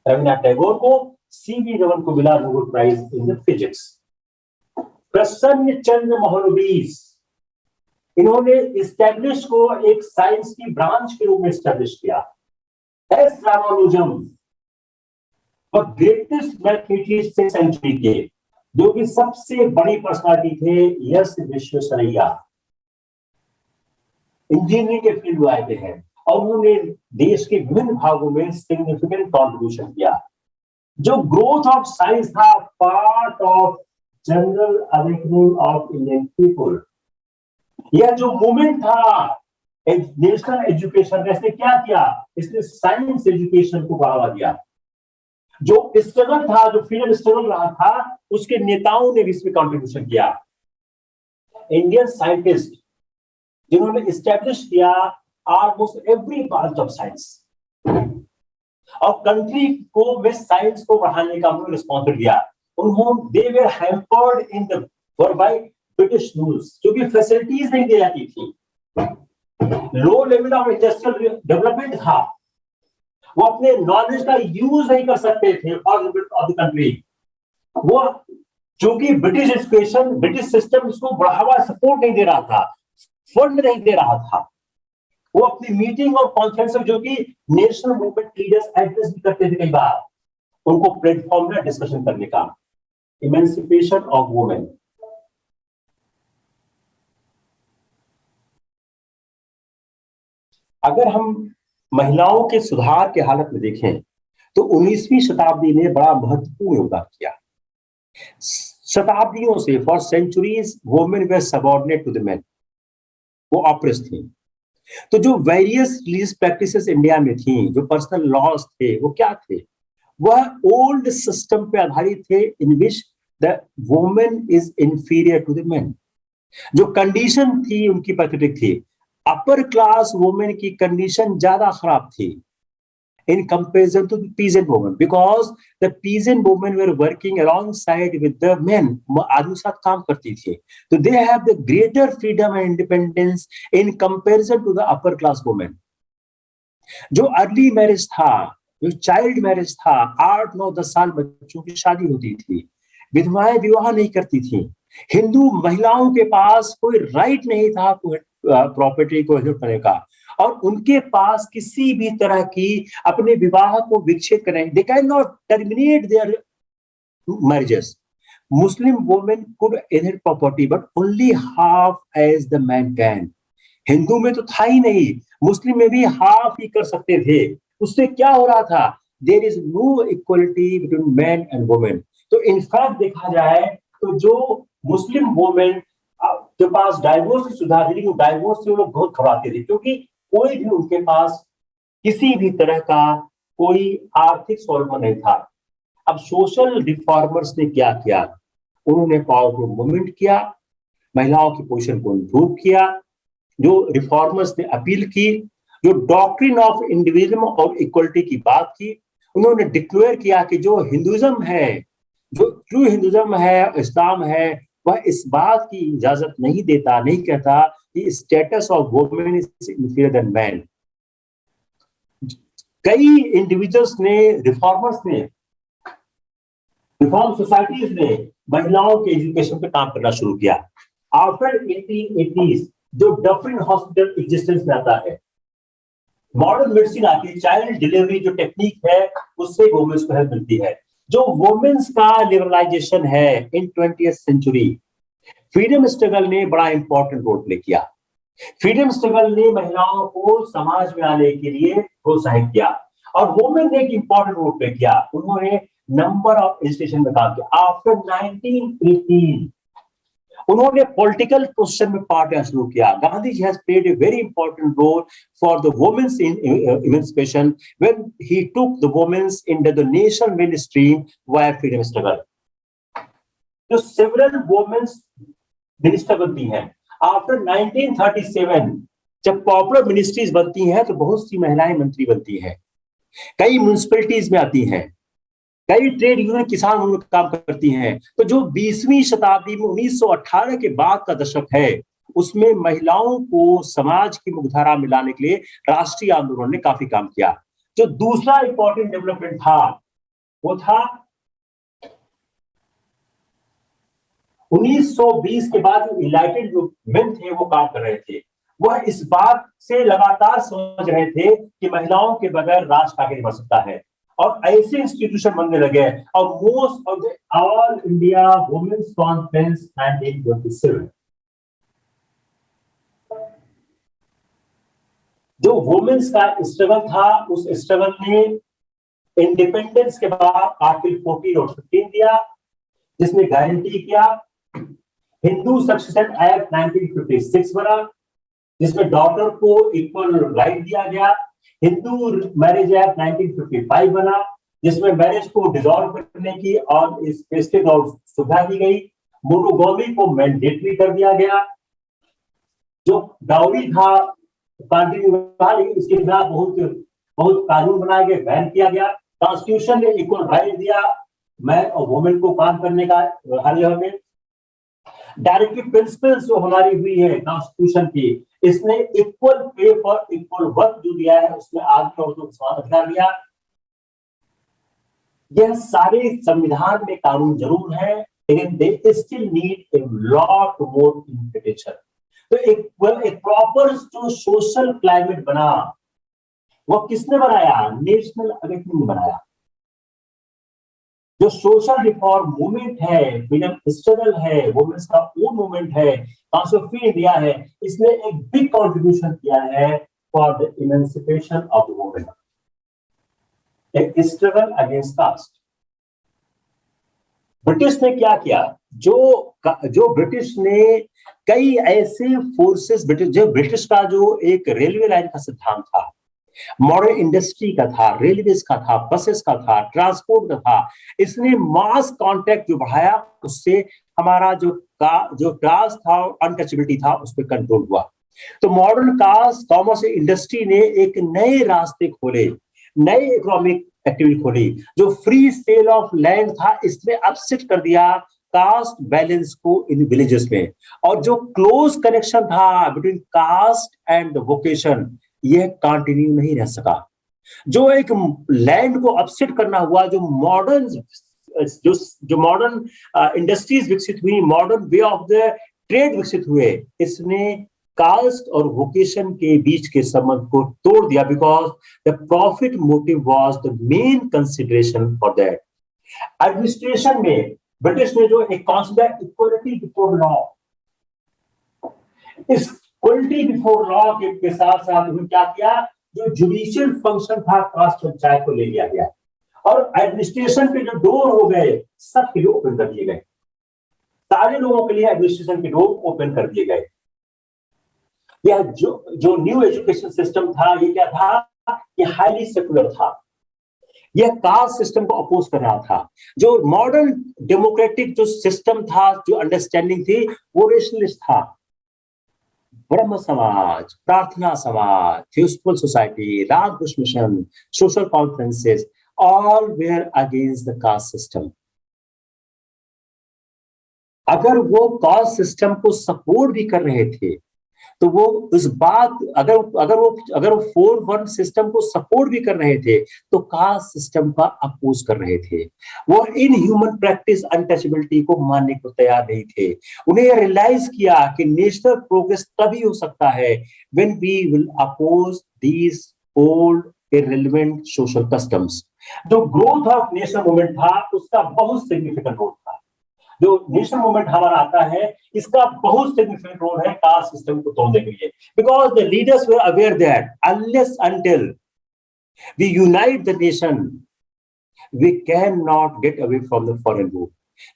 रविन्द्रनाथ टैगोर को, सीवी रमन को मिला Nobel prize in the physics. Prasanta Chandra मोहलबीस, इन्होंने इस्टेब्लिश को एक साइंस की ब्रांच के रूप में इस्टेब्लिश किया। S Ramanujan, greatest mathematician century के, जो कि सबसे बड़ी पर्सनालिटी थे, यस विश्वेश्वरैया, इंजीनियरिंग के फील्ड में आए हैं और उन्होंने देश के विभिन्न भागों में सिग्निफिकेंट कॉन्ट्रीब्यूशन किया। जो ग्रोथ ऑफ साइंस था part of general awakening of Indian people. यह जो मूवमेंट था नेशनल एजुकेशन, इसने क्या किया? इसने साइंस एजुकेशन को बढ़ावा दिया। जो स्ट्रगल था, जो फ्रीडम स्ट्रगल रहा था, उसके नेताओं ने भी इसमें कंट्रीब्यूशन किया। इंडियन साइंटिस्ट जिन्होंने एस्टैब्लिश किया almost every branch of science और कंट्री को में साइंस को बढ़ाने का उन्होंने रिस्पॉन्सिबिलिटी दिया। उन्होंने they were hampered in the for by British rules, क्योंकि फैसिलिटीज नहीं दी जाती थी, low level of industrial development था, वो अपने नॉलेज का यूज नहीं कर सकते थे for the of the country. वो क्योंकि ब्रिटिश एजुकेशन, ब्रिटिश सिस्टम इसको बढ़ावा सपोर्ट नहीं दे रहा था, फंड नहीं दे रहा था। वो अपनी मीटिंग और कॉन्फ्रेंस जो कि नेशनल मूवमेंट लीडर्स एड्रेस भी करते थे, कई बार उनको प्लेटफॉर्म में डिस्कशन करने का। इमेंसिपेशन ऑफ वुमेन, अगर हम महिलाओं के सुधार के हालत में देखें तो 19वीं शताब्दी ने बड़ा महत्वपूर्ण योगदान किया। शताब्दियों से, for centuries, women were subordinate to the men, वो ऑप्रेस थी। तो जो वेरियस रिलीजियस प्रैक्टिसेस इंडिया में थी, जो पर्सनल लॉज थे, वो क्या थे? वह ओल्ड सिस्टम पे आधारित थे in which the women is inferior to the men. जो कंडीशन थी उनकी पैथेटिक थी। अपर क्लास वुमेन की कंडीशन ज्यादा खराब थी in comparison to the peasant women, because the peasant women were working alongside with the men, आदमी साथ काम करती थी, तो they have the greater freedom and independence in comparison to the upper class women. जो अर्ली मैरिज था, जो child marriage था, 8-9-10 साल बच्चों की शादी होती थी, विधवाएं विवाह नहीं करती थी, हिंदू महिलाओं के पास कोई राइट नहीं था प्रॉपर्टी को हेल्प करने का, और उनके पास किसी भी तरह की अपने विवाह को विच्छेद करने, they can not terminate their marriages. Muslim women could inherit property but only half as the man can. Hindu में तो था ही नहीं, मुस्लिम में भी हाफ ही कर सकते थे। उससे क्या हो रहा था? There is no equality between man and women. तो इनफैक्ट देखा जाए तो जो मुस्लिम वुमेन के पास डाइवोर्स की सुविधा थी, लेकिन डाइवोर्स से वो लोग बहुत घबराते थे, क्योंकि कोई भी उनके पास किसी भी तरह का कोई आर्थिक सॉल्यूशन नहीं था। अब सोशल रिफॉर्मर्स ने क्या किया? उन्होंने पावरफुल मूवमेंट किया, महिलाओं की पोजीशन को इंप्रूव किया। जो रिफॉर्मर्स ने अपील की, जो डॉक्ट्रिन ऑफ इंडिविजुअलिज्म और इक्वलिटी की बात की, उन्होंने डिक्लेयर किया कि जो हिंदुइज्म है, जो ट्रू हिंदुइज्म है, इस्लाम है, वह इस बात की इजाजत नहीं देता, नहीं कहता कि status of women is inferior than man. कई इंडिविजुअल्स ने, रिफॉर्मर्स ने, रिफॉर्म सोसाइटीज ने महिलाओं के एजुकेशन पे काम करना शुरू किया। आफ्टर 1880s जो डफरिन हॉस्पिटल एग्जिस्टेंस में आता है, मॉडर्न मेडिसिन आती है, चाइल्ड डिलीवरी जो टेक्निक है उससे वुमेन्स को हेल्प मिलती है। जो वुमेन्स का लिबरलाइजेशन है इन 20th सेंचुरी, फ्रीडम स्ट्रगल ने बड़ा इंपॉर्टेंट रोल प्ले किया। फ्रीडम स्ट्रगल ने महिलाओं को समाज में आने के लिए प्रोत्साहित किया और वुमेन ने एक इंपॉर्टेंट रोल प्ले किया। उन्होंने नंबर ऑफ इंस्टीट्यूशन में काम किया। आफ्टर 1918 उन्होंने पॉलिटिकल पोजीशन में पार्ट लेना शुरू किया। Gandhi ji has played a very important role for the women's in emancipation when he took the women's into the nation mainstream via freedom struggle. जो several women's minister बनती हैं after 1937, जब popular ministries बनती हैं तो बहुत सी महिलाएं मंत्री बनती हैं, कई म्युनिसिपैलिटीज में आती हैं, कई ट्रेड यूनियन किसान में काम करती हैं। तो जो 20वीं शताब्दी में 1918 के बाद का दशक है, उसमें महिलाओं को समाज की मुख्यधारा में लाने के लिए राष्ट्रीय आंदोलन ने काफी काम किया। जो दूसरा इंपॉर्टेंट डेवलपमेंट था वो था 1920 के बाद जो इलाइटेड जो मेन थे वो काम कर रहे थे, वह इस बात से लगातार समझ रहे थे कि महिलाओं के बगैर राष्ट्र आगे नहीं बढ़ सकता है, और ऐसे इंस्टीट्यूशन बनने लगे। और most of the all India women's conference 1927, जो वुमेन्स का स्ट्रगल था, उस स्ट्रगल ने इंडिपेंडेंस के बाद आर्टिकल 14 और 15 दिया, जिसने गारंटी किया। हिंदू सक्सेशन एक्ट 1956 बना, जिसमें डॉटर को इक्वल राइट दिया गया। हिंदू मैरिज एक्ट 1955 बना, जिसमें मैरिज को डिसॉल्व करने की और इस स्पेसिफिक और सुविधा दी गई। मोनोगोमी को मैंडेटरी कर दिया गया। जो डाउरी था कंटिन्यू था, लेकिन इसके खिलाफ बहुत कानून बनाए गए, बैन किया गया। कॉन्स्टिट्यूशन ने इक्वल राइट दिया मैन और वुमेन को काम करने का हर जगह में। डायरेक्टिव प्रिंसिपल्स जो हमारी हुई है कॉन्स्टिट्यूशन की, इसने equal pay for equal work जो दिया है, उसमें आदमी और औरतों को समान अधिकार दिया। यह सारे संविधान में कानून जरूर है, लेकिन they still need a lot more interpretation. तो एक प्रॉपर जो सोशल क्लाइमेट बना, वो किसने बनाया? नेशनल अवेकनिंग ने बनाया। जो सोशल रिफॉर्म मूवमेंट है, फ्रीडम स्ट्रगल है, वुमेन्स का ओन मूवमेंट है, कॉन्स्टिट्यूशन इंडिया है, इसने एक बिग कंट्रीब्यूशन किया है for the emancipation of the women, एक स्ट्रगल अगेंस्ट कास्ट। ब्रिटिश ने क्या किया? जो ब्रिटिश ने कई ऐसे फोर्सेस, ब्रिटिश का जो एक रेलवे लाइन का सिद्धांत था, मॉडर्न इंडस्ट्री का था, रेलवेज का था, बसेस का था, ट्रांसपोर्ट का था, इसने मास कांटेक्ट जो बढ़ाया, उससे हमारा जो क्लास था, अनटचेबिलिटी था, उस पर कंट्रोल हुआ। तो मॉडर्न कास्ट कॉमर्स इंडस्ट्री ने एक नए रास्ते खोले, नए इकोनॉमिक एक्टिविटी खोली। जो फ्री सेल ऑफ लैंड था, इसने अपसेट कर दिया कास्ट बैलेंस को इन विलेजेस में। और जो क्लोज कनेक्शन था बिटवीन कास्ट एंड वोकेशन, यह कंटिन्यू नहीं रह सका। जो एक लैंड को अपसेट करना हुआ, जो मॉडर्न इंडस्ट्रीज विकसित हुई, modern way of the trade विकसित हुए, इसने कास्ट और वोकेशन के बीच के संबंध को तोड़ दिया, because the profit motive was the main consideration for that. Administration में ब्रिटिश ने जो एक कॉन्सेप्ट इक्वालिटी बिफोर लॉ, इस इक्वालिटी बिफोर लॉ के साथ साथ उन्होंने क्या किया? जो जुडिशियल फंक्शन था कास्ट पंचायत को ले लिया गया, और एडमिनिस्ट्रेशन के जो डोर हो गए, सबके लिए ओपन कर दिए गए। सारे लोगों के लिए एडमिनिस्ट्रेशन के डोर ओपन कर दिए गए। यह जो न्यू एजुकेशन सिस्टम था, ये क्या था? ये हाईली सेकुलर था। यह कास्ट सिस्टम को अपोज कर रहा था। जो मॉडर्न डेमोक्रेटिक जो सिस्टम था, जो अंडरस्टैंडिंग थी, वो रेशनलिस्ट था। ब्रह्म Samaj, Prarthana Samaj, theosophical society, Ramakrishna mission, social conferences, all were against the caste system. अगर वो कास्ट सिस्टम को सपोर्ट भी कर रहे थे, तो वो इस बात, अगर वो 4-1 सिस्टम को सपोर्ट भी कर रहे थे, तो कास्ट सिस्टम का अपोज कर रहे थे। वो इन ह्यूमन प्रैक्टिस अनटचेबिलिटी को मानने को तैयार नहीं थे। उन्हें रियलाइज किया कि नेशनल प्रोग्रेस तभी हो सकता है when we will oppose these old irrelevant social customs. जो ग्रोथ ऑफ नेशनल मूवमेंट था, उसका बहुत सिग्निफिकेंट रोल था। जो नेशनल मूवमेंट हमारा आता है, इसका बहुत सिग्निफिकेंट रोल है कास्ट सिस्टम को तोड़ने के लिए, because the leaders were aware that unless until we unite the nation we can not get away from the foreign rule.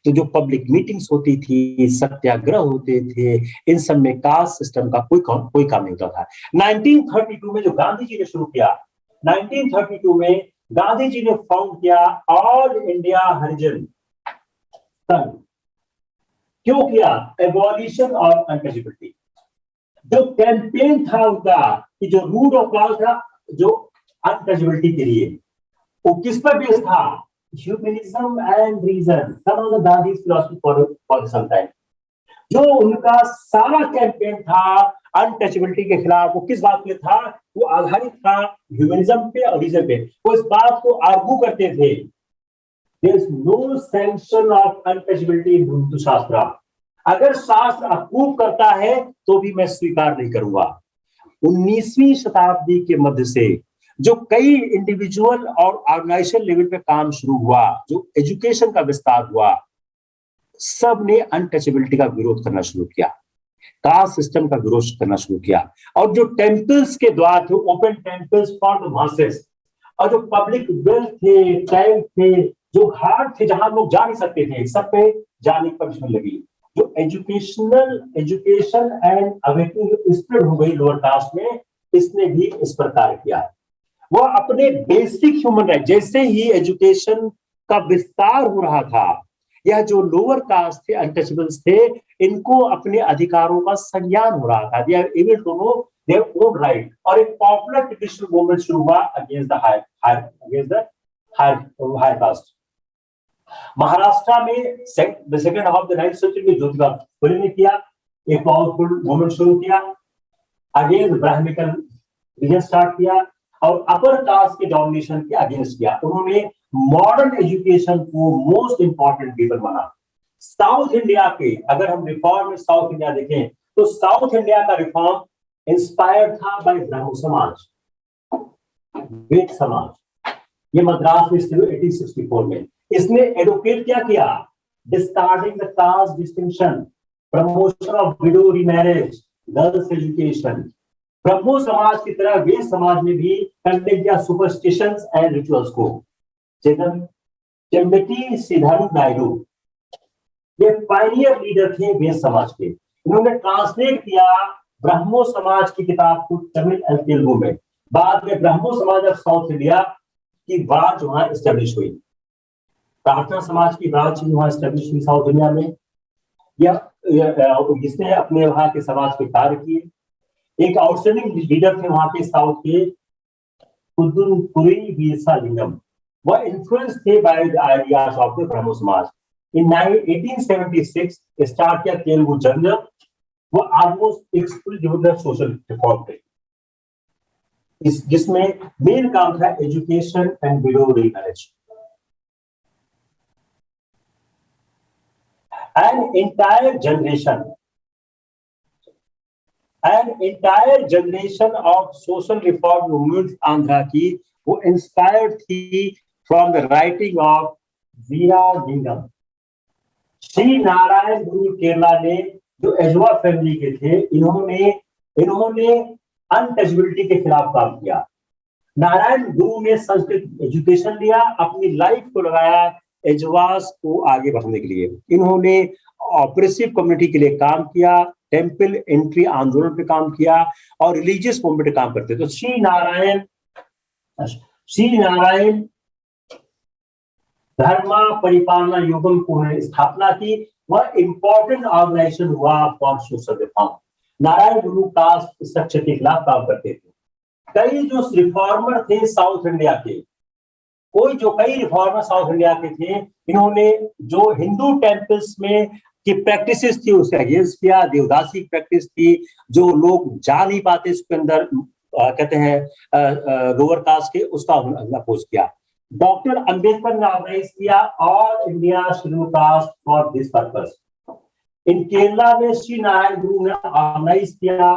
तो जो पब्लिक मीटिंग्स होती थी, सत्याग्रह होते थे, इन सब में कास्ट सिस्टम का कोई काम नहीं होता था। 1932 में जो गांधी जी ने शुरू किया, 1932 में गांधी जी ने फाउंड किया ऑल इंडिया हरिजन संघ। क्यों किया? Abolition of untouchability. जो कैंपेन था उनका, कि जो रूट ऑफ कॉज था जो अनटचेबिलिटी के लिए, वो किस पर बेस्ड था? Humanism and reason, some of the Gandhi's philosophy for some time। जो उनका सारा कैंपेन था अनटचेबिलिटी के खिलाफ, वो किस बात पे था? वो आधारित था ह्यूमनिज्म पे और रीजन पे। वो इस बात को आर्गू करते थे, there is no sanction of untouchability in Hindu शास्त्र। अगर शास्त्र अप्रूव करता है तो भी मैं स्वीकार नहीं करूंगा। 19वीं शताब्दी के मध्य से जो कई इंडिविजुअल और ऑर्गेनाइजेशन लेवल पे काम शुरू हुआ, जो एजुकेशन का विस्तार हुआ, सब ने अनटचेबिलिटी का विरोध करना शुरू किया, कास्ट सिस्टम का विरोध करना शुरू किया। और जो टेम्पल्स के द्वार थे, open temples for the masses, और जो पब्लिक वेल थे, टैंक थे, जो घाट थे जहां लोग जा नहीं सकते थे, सब पे जाने की परमिशन लगी। जो एजुकेशन एंड अवेकनिंग स्प्रेड हो गई लोअर कास्ट में, इसने भी इस पर कार्य किया। वो अपने बेसिक ह्यूमन राइट, जैसे ही एजुकेशन का विस्तार हो रहा था, यह जो लोअर कास्ट थे, अनटचेबल्स थे, इनको अपने अधिकारों का संज्ञान हो रहा था। They are able to know their own right. और एक पॉपुलर ट्रेडिशनल मूवमेंट शुरू हुआ against the higher caste. Maharashtra में second half of the 9th century में ज्योतिबा फुले ने किया, एक पावरफुल मूवमेंट शुरू किया, अगेंस्ट ब्राह्मणिकल रीजन स्टार्ट किया और अपर कास्ट के डोमिनेशन के अगेंस्ट किया। उन्होंने मॉडर्न एजुकेशन को मोस्ट इंपॉर्टेंट पीपल माना। साउथ इंडिया के, अगर हम रिफॉर्म में साउथ इंडिया देखें, तो साउथ इंडिया का रिफॉर्म इंस्पायर्ड था बाय ब्राह्मण समाज, वेद समाज। ये मद्रास में 1864 में इसने एडवोकेट क्या किया? Discarding the caste distinction, promotion of widow remarriage, girls education. Brahmo Samaj की तरह वेद समाज ने भी कंडेम किया सुपरस्टिशंस एंड रिचुअल्स को। चेम्बेटी श्रीधर नायडू ये पायनियर लीडर थे वेद समाज के। इन्होंने ट्रांसलेट किया ब्रह्मो समाज की किताब को तमिल और तेलुगु में। बाद में ब्रह्मो समाज ऑफ साउथ इंडिया की ब्रांच वहां एस्टेब्लिश हुई, प्रार्थना समाज की ब्रांच वहां एस्टेब्लिश हुई साउथ इंडिया में। जिसने अपने वहां के समाज के कार्य किए। एक आउटस्टैंडिंग लीडर थे वहां के साउथ के, कुदुनपुरी वीरसालिंगम। वह इन्फ्लुएंस थे by the ideas of the Brahmo Samaj. In 1876 start किया तेलुगु जर्नल। वो ऑलमोस्ट एक फुल डिवोटेड सोशल रिफॉर्म थे, जिसमें मेन काम था education and widow remarriage. An entire generation of social reform movements Andhra की वो इंस्पायर्ड थी from the writing of Veeresalingam. Shri Narayana Guru Kerala ने, जो एजवा फैमिली के थे, इन्होंने अनटचेबिलिटी के खिलाफ काम किया। नारायण गुरु ने संस्कृत एजुकेशन लिया, अपनी लाइफ को लगाया एजवास को आगे बढ़ने के लिए। इन्होंने ऑपरेसिव कम्युनिटी के लिए काम किया, टेम्पल एंट्री आंदोलन पे काम किया और रिलीजियस मूवमेंट पे काम करते। तो श्री नारायण धर्मा परिपालना युगम को उन्होंने स्थापना की। वह इंपॉर्टेंट ऑर्गेनाइजेशन हुआ for social reform. Narayan Guru caste structure के खिलाफ काम करते थे। कई जो रिफॉर्मर थे साउथ इंडिया के, कई रिफॉर्मर साउथ इंडिया के थे, इन्होंने जो हिंदू टेम्पल्स में की प्रैक्टिसेस थी उससे अगेंस्ट किया। देवदासी प्रैक्टिस थी, जो लोग जा नहीं पाते उसके अंदर, कहते हैं लोअर कास्ट के, उसका अपोज किया। डॉक्टर अंबेडकर ने ऑर्गेनाइज किया all India scheduled caste for this purpose. In Kerala में श्री नारायण गुरु ने ऑर्गेनाइज किया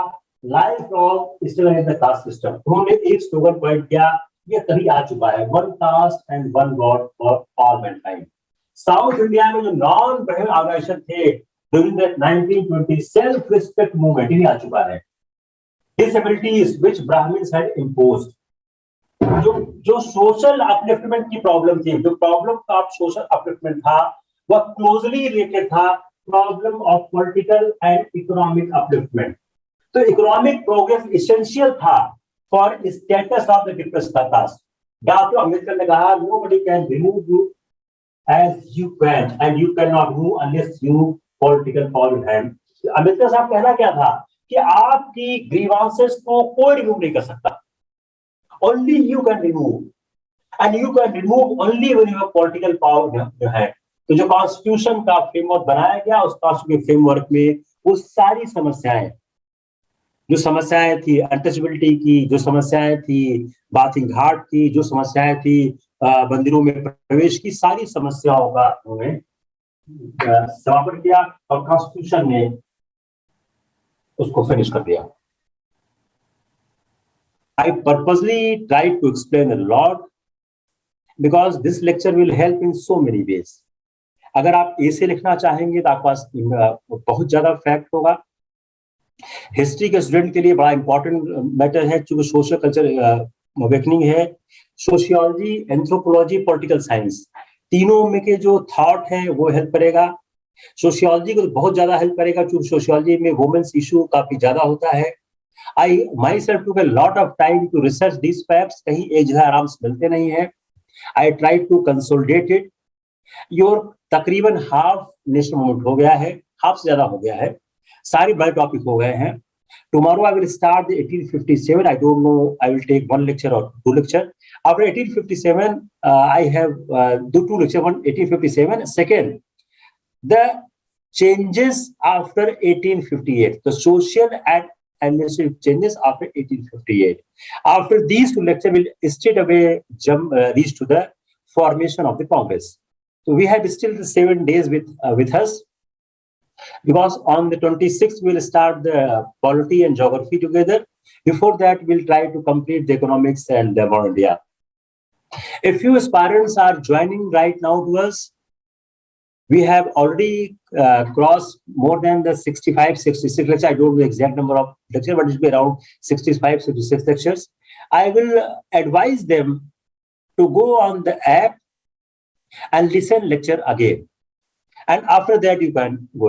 life of stable caste system. उन्होंने एक स्लोगन पॉइंट किया, ये कभी आ चुका है, one caste and one god for all mankind. South India में जो नॉन ब्राह्मण ऑर्गेनाइजेशन थे during the 1920 self respect movement, ये आ चुका है। Disabilities which Brahmins had imposed, जो सोशल अपलिफ्टमेंट की प्रॉब्लम थी, जो प्रॉब्लम ऑफ सोशल अपलिफ्टमेंट था, वह क्लोजली रिलेटेड था problem of political and economic upliftment. तो इकोनॉमिक प्रोग्रेस एसेंशियल था for status of the depressed caste. Doctor Ambedkar ने कहा nobody can remove you as you can and you can not move unless you political fall in hand. Ambedkar साहब कहना क्या था कि आपकी ग्रीवांसेस को कोई रिमूव नहीं कर सकता, only you can remove and you can remove only when you have political power in your hand। तो जो कॉन्स्टिट्यूशन का फ्रेमवर्क बनाया गया, उस कॉन्स्टिट्यूशन फ्रेमवर्क में वो सारी समस्याएं, जो समस्याएं थी अनटचेबिलिटी की, जो समस्याएं थी बाथिंग घाट की, जो समस्याएं थी मंदिरों में प्रवेश की, सारी समस्याओं का उन्होंने समापन किया और कॉन्स्टिट्यूशन ने उसको फिनिश कर दिया। I purposely tried to explain a lot because this lecture will help in so many ways। अगर आप ए से लिखना चाहेंगे तो आपके पास बहुत ज्यादा फैक्ट होगा। हिस्ट्री के स्टूडेंट के लिए बड़ा इंपॉर्टेंट मैटर है, क्योंकि सोशल कल्चर अवेकनिंग है। सोशियोलॉजी, एंथ्रोपोलॉजी, पॉलिटिकल साइंस, तीनों में के जो थॉट है वो हेल्प करेगा। सोशियोलॉजी को बहुत ज्यादा हेल्प करेगा क्योंकि सोशियोलॉजी में वुमेन्स इशू काफी ज्यादा होता है। I myself took a lot of time to research these facts, कहीं एक जगह आराम से मिलते नहीं है। I tried to consolidate it। Your तकरीबन हाफ नेशनल मूवमेंट हो गया है, हाफ से ज्यादा हो गया है, सारे बड़े टॉपिक हो गए हैं। Tomorrow I will start the 1857। I don't know, I will take one lecture or two lecture। After 1857, I have do two lecture, one 1857, second the changes after 1858, the social and administrative changes after 1858. After these two lectures, will straight away reach to the formation of the Congress. So we have still the 7 days with us, because on the 26th we'll start the polity and geography together. Before that, we'll try to complete the economics and the modern India. A few aspirants are joining right now to us. We have already crossed more than the 65, 66 lectures. I don't know the exact number of lectures, but it will be around 65, 66 lectures. I will advise them to go on the app and listen lecture again. And after that, you can go.